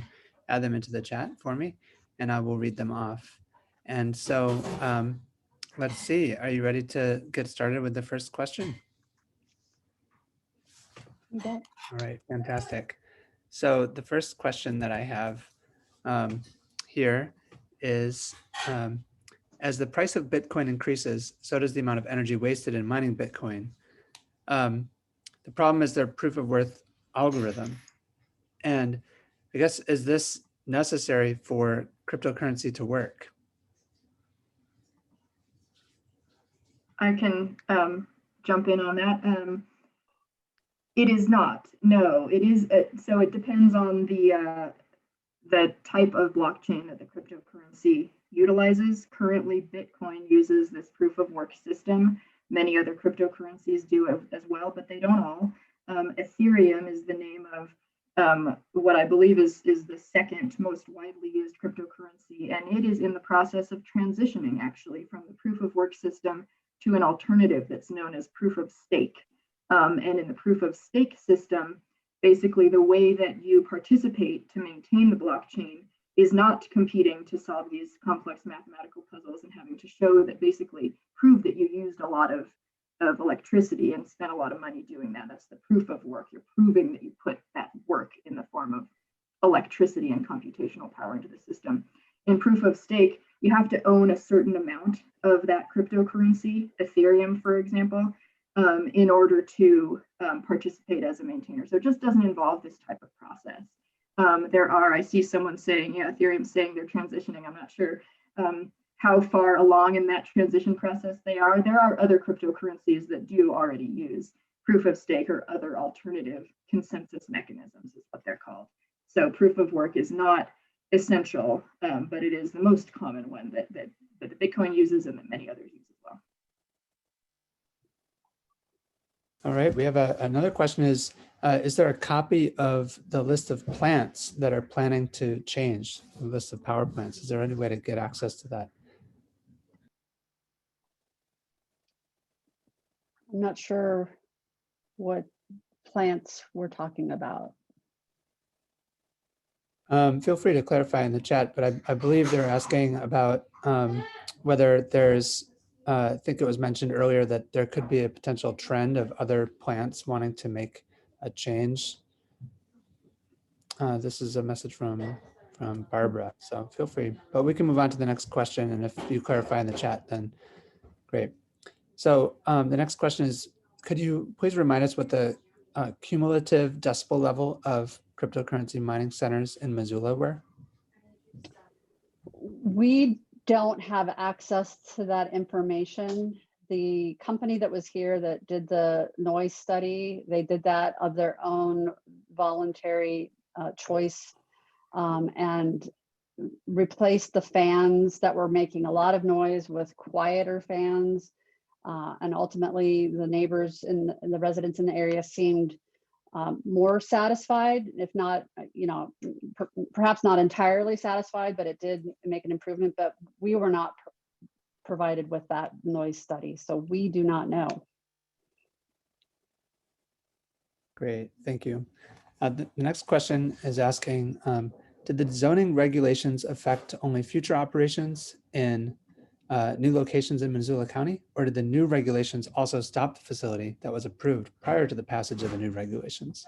A: add them into the chat for me and I will read them off. And so let's see, are you ready to get started with the first question?
D: Okay.
A: All right, fantastic. So the first question that I have here is, as the price of Bitcoin increases, so does the amount of energy wasted in mining Bitcoin. The problem is their proof of worth algorithm. And I guess, is this necessary for cryptocurrency to work?
C: I can jump in on that. It is not. No, it is. So it depends on the type of blockchain that the cryptocurrency utilizes. Currently, Bitcoin uses this proof of work system. Many other cryptocurrencies do as well, but they don't all. Ethereum is the name of what I believe is the second most widely used cryptocurrency, and it is in the process of transitioning actually from the proof of work system to an alternative that's known as proof of stake. And in the proof of stake system, basically the way that you participate to maintain the blockchain is not competing to solve these complex mathematical puzzles and having to show that basically prove that you used a lot of electricity and spent a lot of money doing that. That's the proof of work. You're proving that you put that work in the form of electricity and computational power into the system. In proof of stake, you have to own a certain amount of that cryptocurrency, Ethereum, for example, in order to participate as a maintainer. So it just doesn't involve this type of process. I see someone saying, yeah, Ethereum's saying they're transitioning. I'm not sure how far along in that transition process they are. There are other cryptocurrencies that do already use proof of stake or other alternative consensus mechanisms is what they're called. So proof of work is not essential, but it is the most common one that the Bitcoin uses and that many others use as well.
A: All right, we have another question is there a copy of the list of plants that are planning to change, the list of power plants? Is there any way to get access to that?
D: I'm not sure what plants we're talking about.
A: Feel free to clarify in the chat, but I believe they're asking about whether there's, I think it was mentioned earlier that there could be a potential trend of other plants wanting to make a change. This is a message from Barbara, so feel free, but we can move on to the next question. And if you clarify in the chat, then great. So the next question is, could you please remind us what the cumulative decibel level of cryptocurrency mining centers in Missoula were?
D: We don't have access to that information. The company that was here that did the noise study, they did that of their own voluntary choice and replaced the fans that were making a lot of noise with quieter fans. And ultimately the neighbors and the residents in the area seemed more satisfied, if not, perhaps not entirely satisfied, but it did make an improvement. But we were not provided with that noise study, so we do not know.
A: Great, thank you. The next question is asking, did the zoning regulations affect only future operations in new locations in Missoula County, or did the new regulations also stop the facility that was approved prior to the passage of the new regulations?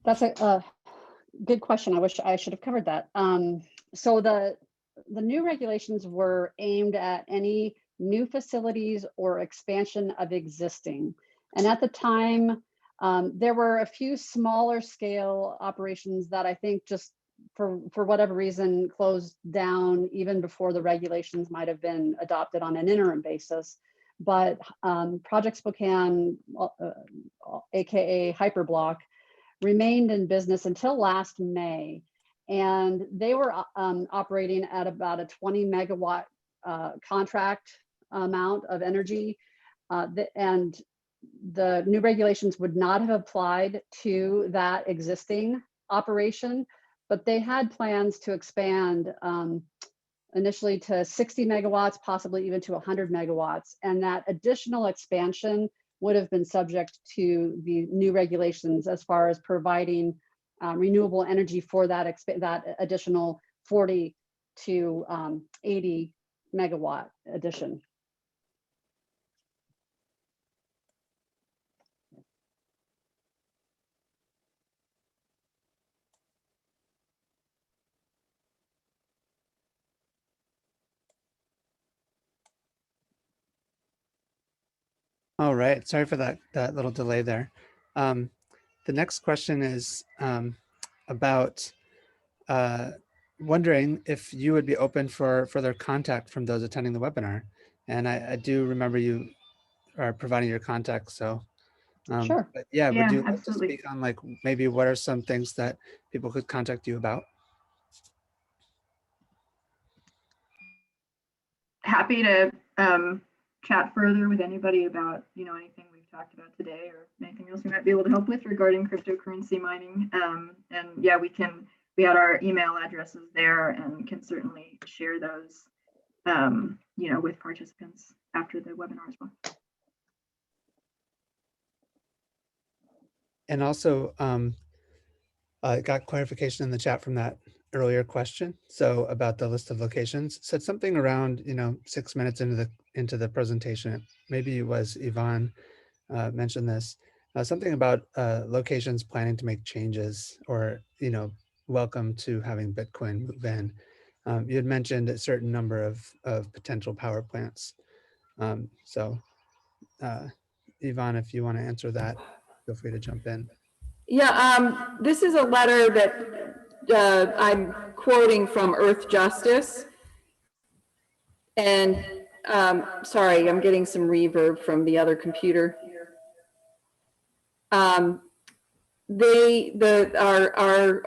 D: That's a good question. I wish I should have covered that. So the new regulations were aimed at any new facilities or expansion of existing. And at the time, there were a few smaller scale operations that I think just for whatever reason closed down even before the regulations might have been adopted on an interim basis. But Project Spokane, AKA Hyperblock, remained in business until last May. And they were operating at about a 20 megawatt contract amount of energy. And the new regulations would not have applied to that existing operation, but they had plans to expand initially to 60 megawatts, possibly even to 100 megawatts. And that additional expansion would have been subject to the new regulations as far as providing renewable energy for that additional 40 to 80 megawatt addition.
A: All right, sorry for that little delay there. The next question is about wondering if you would be open for further contact from those attending the webinar. And I do remember you are providing your contact, so.
D: Sure.
A: But yeah, would you like
C: absolutely.
A: to speak on like maybe what are some things that people could contact you about?
C: Happy to chat further with anybody about anything we've talked about today or anything else we might be able to help with regarding cryptocurrency mining. And yeah, we had our email addresses there and can certainly share those, you know, with participants after the webinar as well.
A: And also, I got clarification in the chat from that earlier question. So about the list of locations, said something around, you know, 6 minutes into the presentation. Maybe it was Yvonne mentioned this, something about locations planning to make changes or, you know, welcome to having Bitcoin move in. You had mentioned a certain number of potential power plants. So Yvonne, if you want to answer that, feel free to jump in.
B: Yeah, this is a letter that I'm quoting from Earth Justice. And sorry, I'm getting some reverb from the other computer. Our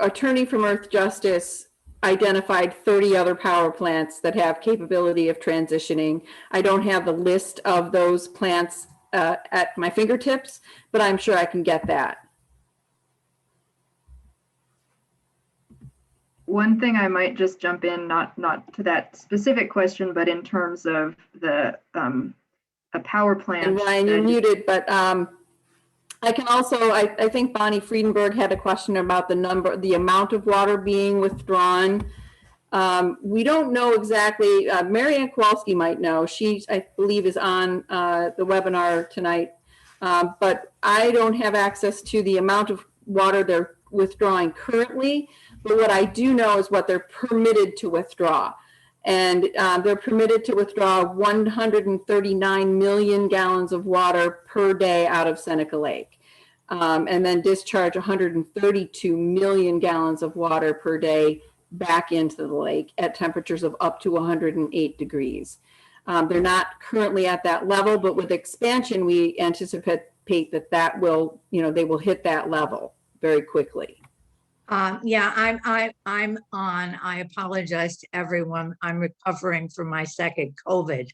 B: attorney from Earth Justice identified 30 other power plants that have capability of transitioning. I don't have the list of those plants at my fingertips, but I'm sure I can get that.
C: One thing I might just jump in, not to that specific question, but in terms of the a power plant.
B: And Ryan, you're muted, but I can also, I think Bonnie Friedenberg had a question about the amount of water being withdrawn. We don't know exactly. Marianne Kowalski might know. She, I believe, is on the webinar tonight, but I don't have access to the amount of water they're withdrawing currently. But what I do know is what they're permitted to withdraw. And they're permitted to withdraw 139 million gallons of water per day out of Seneca Lake. And then discharge 132 million gallons of water per day back into the lake at temperatures of up to 108 degrees. They're not currently at that level, but with expansion, we anticipate that will, you know, they will hit that level very quickly.
E: Yeah, I'm on. I apologize to everyone. I'm recovering from my second COVID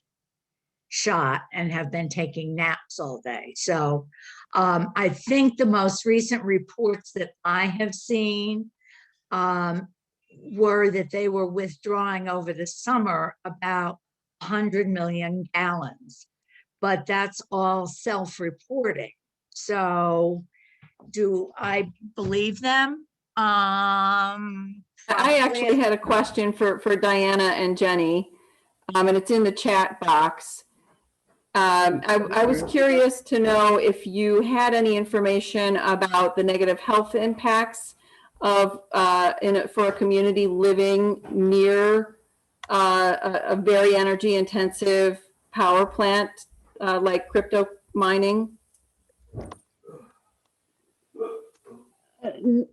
E: shot and have been taking naps all day. So I think the most recent reports that I have seen were that they were withdrawing over the summer about 100 million gallons, but that's all self-reporting. So do I believe them?
B: I actually had a question for Diana and Jenny, and it's in the chat box. I was curious to know if you had any information about the negative health impacts of for a community living near a very energy intensive power plant like crypto mining.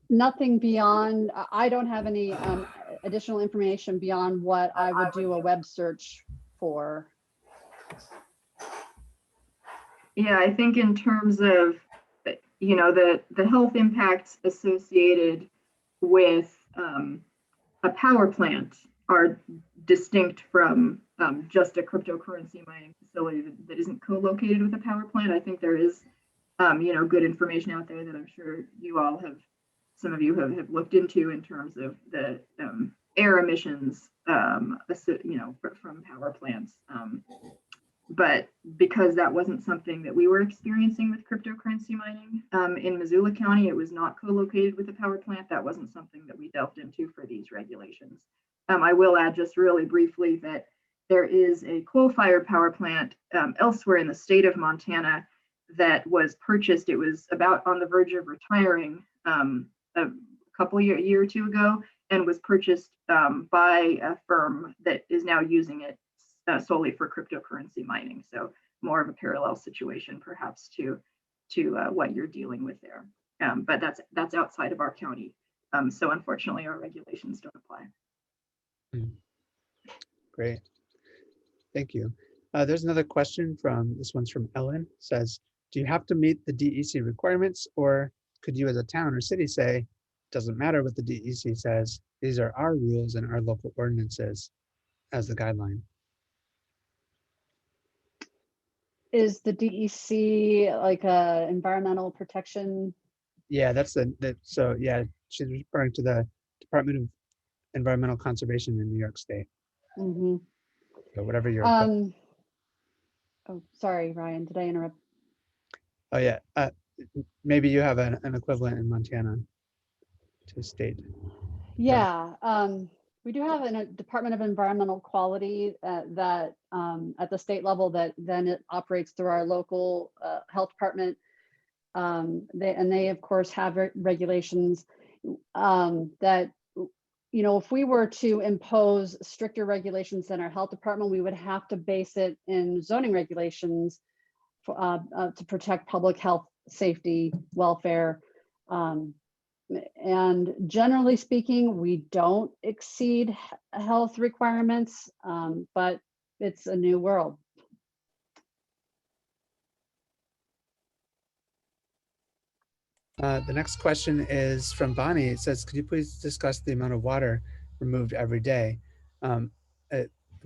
D: Nothing beyond, I don't have any additional information beyond what I would do a web search for.
C: Yeah, I think in terms of, you know, the health impacts associated with a power plant are distinct from just a cryptocurrency mining facility that isn't co-located with a power plant. I think there is you know, good information out there that I'm sure you all have, some of you have looked into in terms of the air emissions, you know, from power plants. But because that wasn't something that we were experiencing with cryptocurrency mining in Missoula County, it was not co-located with a power plant. That wasn't something that we delved into for these regulations. I will add just really briefly that there is a coal-fired power plant elsewhere in the state of Montana that was purchased. It was about on the verge of retiring a year or two ago, and was purchased by a firm that is now using it solely for cryptocurrency mining. So more of a parallel situation perhaps to what you're dealing with there. But that's outside of our county. So unfortunately our regulations don't apply.
A: Great, thank you. There's another question this one's from Ellen, says, do you have to meet the DEC requirements, or could you as a town or city say, doesn't matter what the DEC says, these are our rules and our local ordinances as the guideline?
D: Is the DEC like a environmental protection?
A: Yeah, so yeah, she's referring to the Department of Environmental Conservation in New York State.
D: Mhm.
A: So whatever your,
D: Oh, sorry, Ryan, did I interrupt?
A: oh yeah, maybe you have an equivalent in Montana to state.
D: Yeah, we do have a Department of Environmental Quality that at the state level that then it operates through our local health department. They of course have regulations that, you know, if we were to impose stricter regulations than our health department, we would have to base it in zoning regulations for, to protect public health, safety, welfare. And generally speaking, we don't exceed health requirements, but it's a new world.
A: The next question is from Bonnie. It says, could you please discuss the amount of water removed every day? I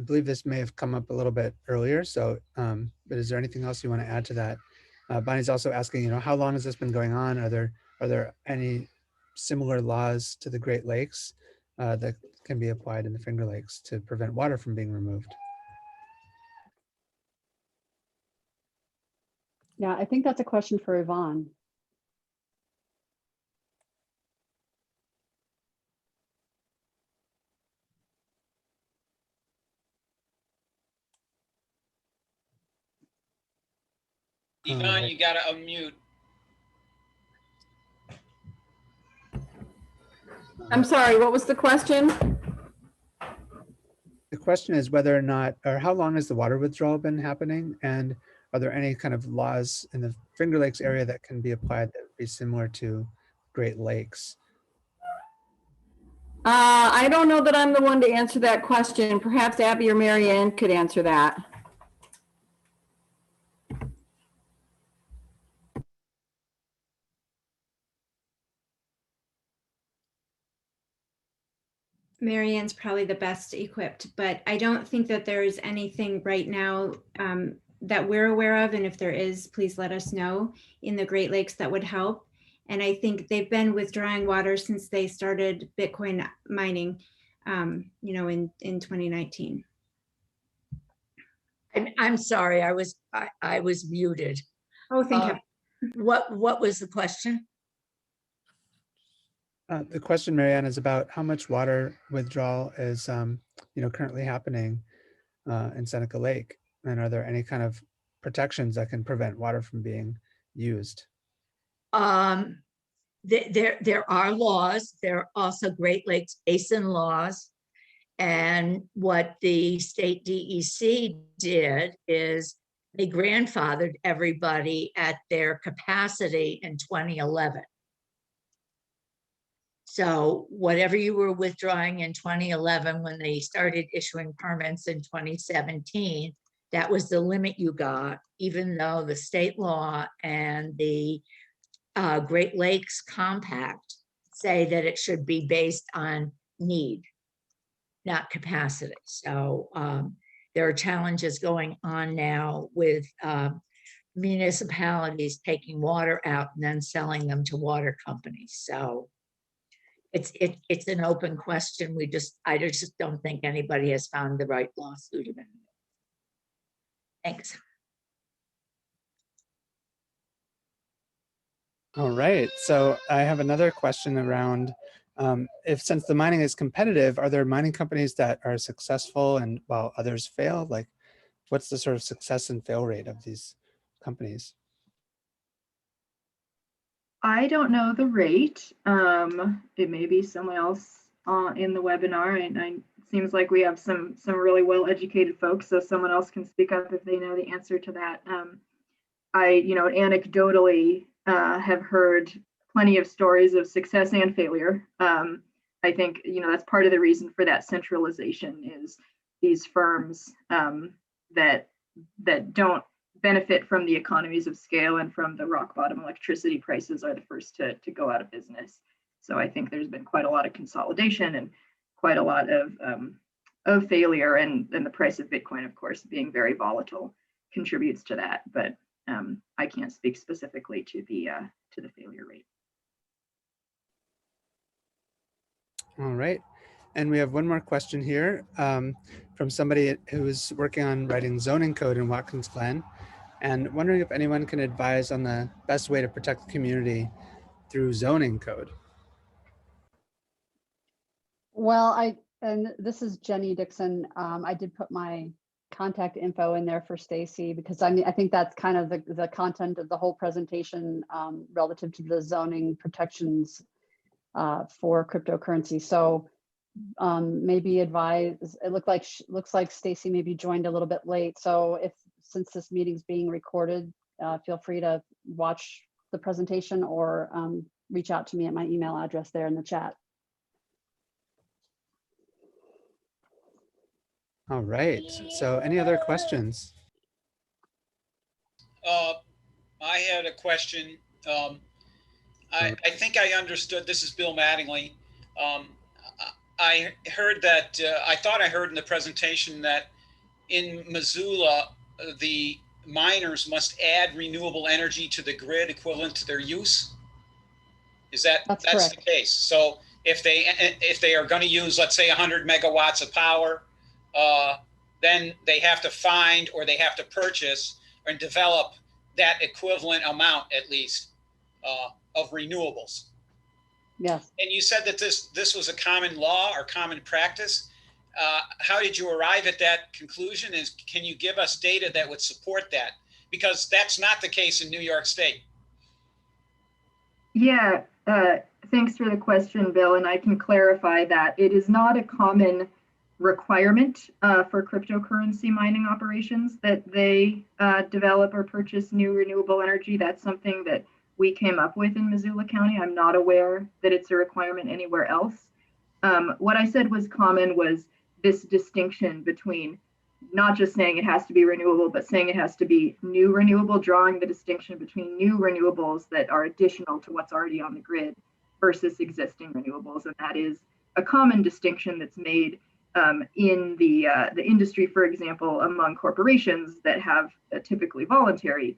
A: believe this may have come up a little bit earlier. So, but is there anything else you want to add to that? Bonnie's also asking, you know, how long has this been going on? Are there any similar laws to the Great Lakes that can be applied in the Finger Lakes to prevent water from being removed?
D: Yeah, I think that's a question for Yvonne.
F: Yvonne, you gotta unmute.
B: I'm sorry, what was the question?
A: The question is whether or not, or how long has the water withdrawal been happening? And are there any kind of laws in the Finger Lakes area that can be applied that would be similar to Great Lakes?
B: I don't know that I'm the one to answer that question. Perhaps Abby or Mary Ann could answer that.
G: Marianne's probably the best equipped, but I don't think that there's anything right now that we're aware of. And if there is, please let us know in the Great Lakes that would help. And I think they've been withdrawing water since they started Bitcoin mining, you know, in 2019.
E: I'm sorry, I was muted.
G: Oh, thank you.
E: What was the question?
A: The question, Marianne, is about how much water withdrawal is, you know, currently happening in Seneca Lake, and are there any kind of protections that can prevent water from being used?
E: There are laws. There are also Great Lakes Basin laws, and what the state DEC did is they grandfathered everybody at their capacity in 2011. So whatever you were withdrawing in 2011, when they started issuing permits in 2017, that was the limit you got, even though the state law and the Great Lakes Compact say that it should be based on need, not capacity. So there are challenges going on now with municipalities taking water out and then selling them to water companies. So it's an open question. I just don't think anybody has found the right lawsuit. Thanks.
A: All right, so I have another question around if, since the mining is competitive, are there mining companies that are successful and while others fail? Like, what's the sort of success and fail rate of these companies?
C: I don't know the rate. It may be someone else in the webinar, and it seems like we have some really well-educated folks, so someone else can speak up if they know the answer to that. I, you know, anecdotally have heard plenty of stories of success and failure. I think, you know, that's part of the reason for that centralization is these firms that don't benefit from the economies of scale and from the rock bottom electricity prices are the first to go out of business. So I think there's been quite a lot of consolidation and quite a lot of failure, and the price of Bitcoin, of course, being very volatile. contributes to that, but I can't speak specifically to the failure rate.
A: All right. And we have one more question here from somebody who's working on writing zoning code in Watkins Glen and wondering if anyone can advise on the best way to protect the community through zoning code.
D: Well, and this is Jennie Dixon. I did put my contact info in there for Stacy because I mean, I think that's kind of the content of the whole presentation relative to the zoning protections for cryptocurrency. So maybe advise, it looks like Stacy maybe joined a little bit late. So since this meeting's being recorded, feel free to watch the presentation or reach out to me at my email address there in the chat.
A: All right. So any other questions?
F: I had a question. I think I understood. This is Bill Mattingly. I heard that, I thought I heard in the presentation that in Missoula, the miners must add renewable energy to the grid equivalent to their use. Is that, that's
D: correct.
F: the case? So if they are going to use, let's say 100 megawatts of power, then they have to find or they have to purchase and develop that equivalent amount at least of renewables.
D: Yes.
F: And you said that this was a common law or common practice. How did you arrive at that conclusion? And can you give us data that would support that? Because that's not the case in New York State.
C: Yeah, thanks for the question, Bill. And I can clarify that it is not a common requirement for cryptocurrency mining operations that they develop or purchase new renewable energy. That's something that we came up with in Missoula County. I'm not aware that it's a requirement anywhere else. What I said was common was this distinction between not just saying it has to be renewable, but saying it has to be new renewable, drawing the distinction between new renewables that are additional to what's already on the grid versus existing renewables. And that is a common distinction that's made in the industry, for example, among corporations that have typically voluntary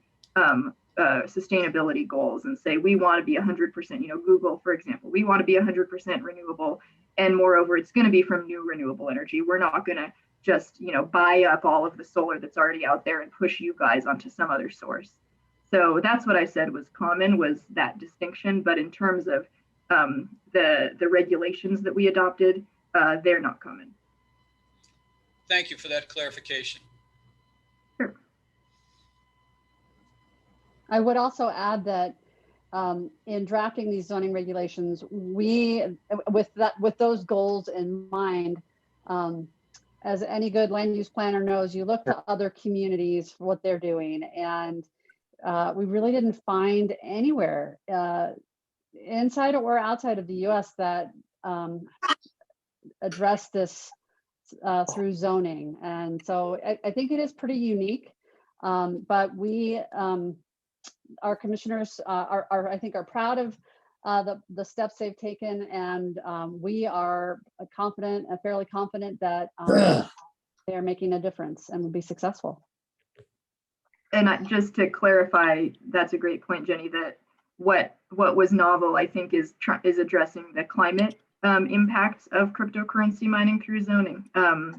C: sustainability goals and say, we want to be 100%, Google, for example, we want to be 100% renewable. And moreover, it's going to be from new renewable energy. We're not going to just, buy up all of the solar that's already out there and push you guys onto some other source. So that's what I said was common, was that distinction. But in terms of the regulations that we adopted, they're not common.
F: Thank you for that clarification.
C: Sure.
D: I would also add that in drafting these zoning regulations, we, with those goals in mind, as any good land use planner knows, you look to other communities for what they're doing. And we really didn't find anywhere inside or outside of the US that address this through zoning. And so I think it is pretty unique, but we, our commissioners I think are proud of the steps they've taken, and we are fairly confident that they are making a difference and will be successful.
C: And just to clarify, that's a great point, Jenny, that what was novel, I think, is addressing the climate impacts of cryptocurrency mining through zoning.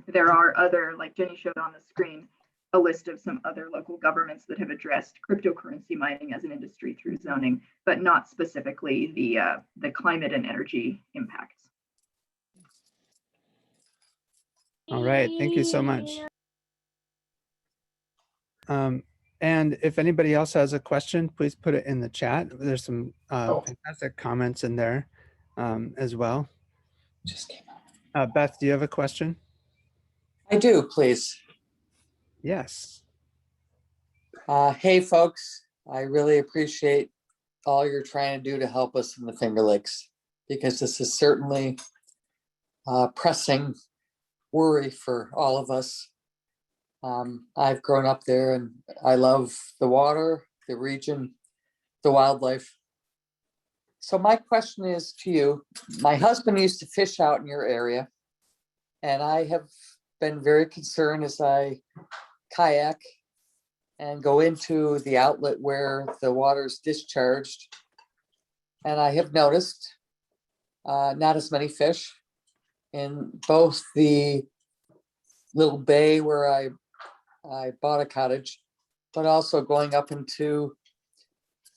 C: There are other, like Jenny showed on the screen, a list of some other local governments that have addressed cryptocurrency mining as an industry through zoning, but not specifically the climate and energy impacts.
A: All right, thank you so much. And if anybody else has a question, please put it in the chat. There's some fantastic comments in there as well.
H: Just came out.
A: Beth, do you have a question?
H: I do, please.
A: Yes.
H: Hey, folks, I really appreciate all you're trying to do to help us in the Finger Lakes, because this is certainly a pressing worry for all of us. I've grown up there and I love the water, the region, the wildlife. So my question is to you. My husband used to fish out in your area, and I have been very concerned as I kayak and go into the outlet where the water is discharged. And I have noticed not as many fish in both the little bay where I bought a cottage, but also going up into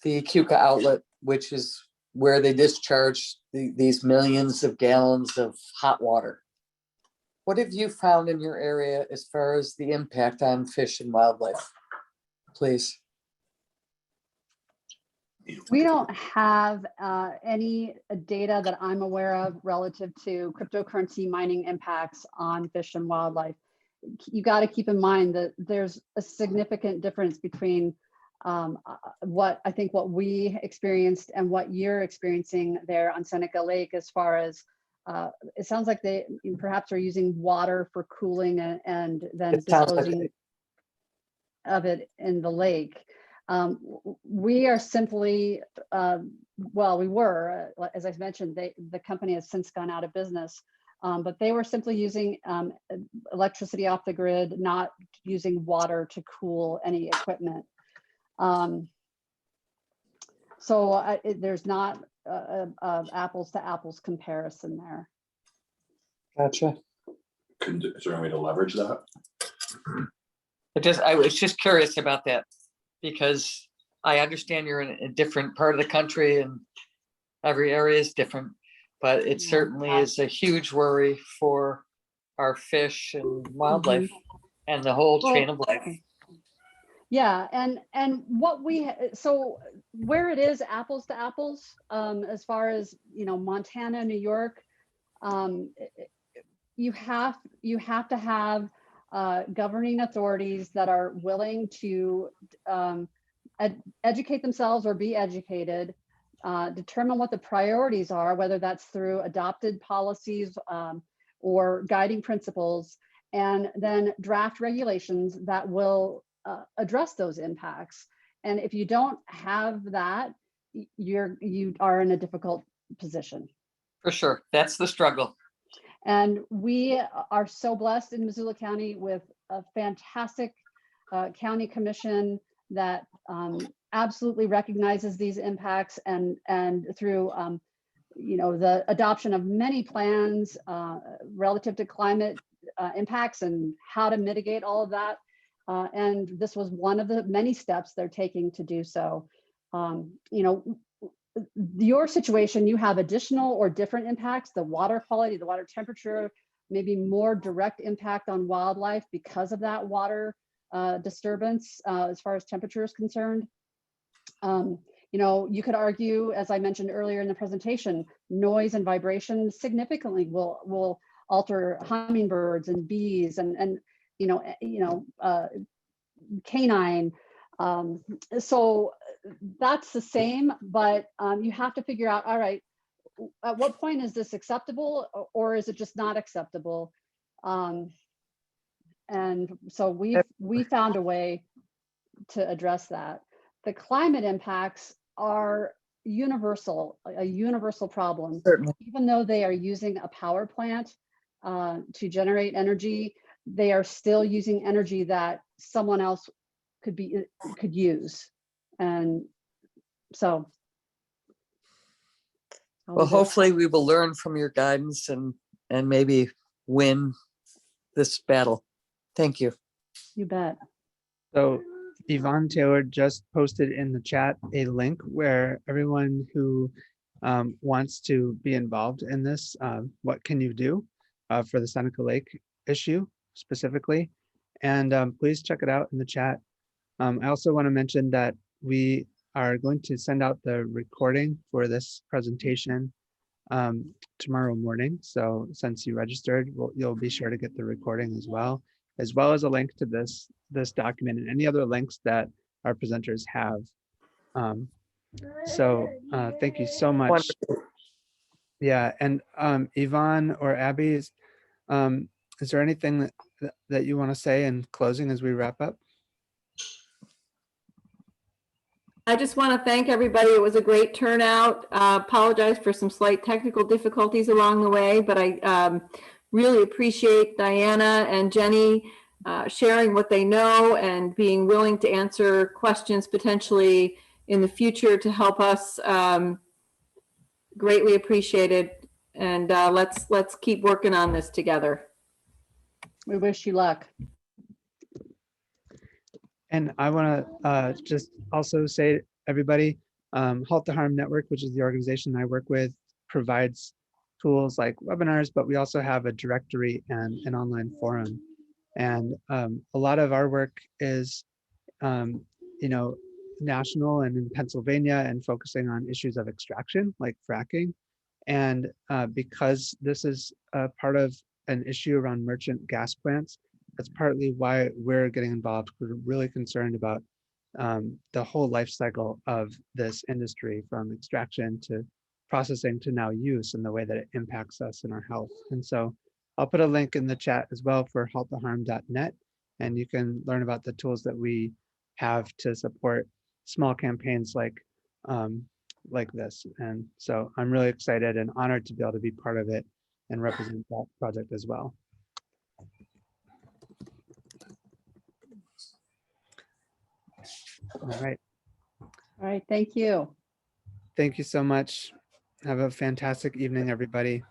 H: the Keuka outlet, which is where they discharge these millions of gallons of hot water. What have you found in your area as far as the impact on fish and wildlife? Please.
D: We don't have any data that I'm aware of relative to cryptocurrency mining impacts on fish and wildlife. You got to keep in mind that there's a significant difference between what we experienced and what you're experiencing there on Seneca Lake, as far as it sounds like they perhaps are using water for cooling and then disposing of it in the lake. We are simply, we were, as I mentioned, the company has since gone out of business, but they were simply using electricity off the grid, not using water to cool any equipment. There's not apples to apples comparison there.
H: Gotcha.
I: Is there any way to leverage that?
H: I was just curious about that, because I understand you're in a different part of the country and every area is different, but it certainly is a huge worry for our fish and wildlife and the whole chain of life.
D: Yeah, and what so where it is apples to apples, as far as Montana, New York, you have to have governing authorities that are willing to educate themselves or be educated, determine what the priorities are, whether that's through adopted policies or guiding principles, and then draft regulations that will address those impacts. And if you don't have that, you are in a difficult position.
H: For sure, that's the struggle.
D: And we are so blessed in Missoula County with a fantastic county commission that absolutely recognizes these impacts, and through the adoption of many plans relative to climate impacts and how to mitigate all of that. And this was one of the many steps they're taking to do so. Your situation, you have additional or different impacts, the water quality, the water temperature, maybe more direct impact on wildlife because of that water disturbance as far as temperature is concerned. You could argue, as I mentioned earlier in the presentation, noise and vibration significantly will alter hummingbirds and bees and canine. So that's the same, but you have to figure out, all right, at what point is this acceptable, or is it just not acceptable? And so we found a way to address that. The climate impacts are a universal problem.
H: Certainly.
D: Even though they are using a power plant to generate energy, they are still using energy that someone else could use. And so,
H: well, hopefully we will learn from your guidance and maybe win this battle. Thank you.
D: You bet.
A: So Yvonne Taylor just posted in the chat a link where everyone who wants to be involved in this, what can you do for the Seneca Lake issue specifically? And please check it out in the chat. I also want to mention that we are going to send out the recording for this presentation tomorrow morning. So since you registered, you'll be sure to get the recording as well as a link to this document and any other links that our presenters have. Thank you so much.
H: Wonderful.
A: Yeah, and Yvonne or Abby, is there anything that you want to say in closing as we wrap up?
B: I just want to thank everybody. It was a great turnout. Apologize for some slight technical difficulties along the way, but I really appreciate Diana and Jennie sharing what they know and being willing to answer questions potentially in the future to help us. Greatly appreciated. And let's keep working on this together.
D: We wish you luck.
A: And I want to just also say, everybody, Halt to Harm Network, which is the organization I work with, provides tools like webinars, but we also have a directory and an online forum. And a lot of our work is, national and in Pennsylvania and focusing on issues of extraction like fracking. And because this is a part of an issue around merchant gas plants, that's partly why we're getting involved. We're really concerned about the whole life cycle of this industry, from extraction to processing to now use, and the way that it impacts us in our health. And so I'll put a link in the chat as well for halttheharm.net, and you can learn about the tools that we have to support small campaigns like this. And so I'm really excited and honored to be able to be part of it and represent that project as well. All right.
D: All right. Thank you.
A: Thank you so much. Have a fantastic evening, everybody.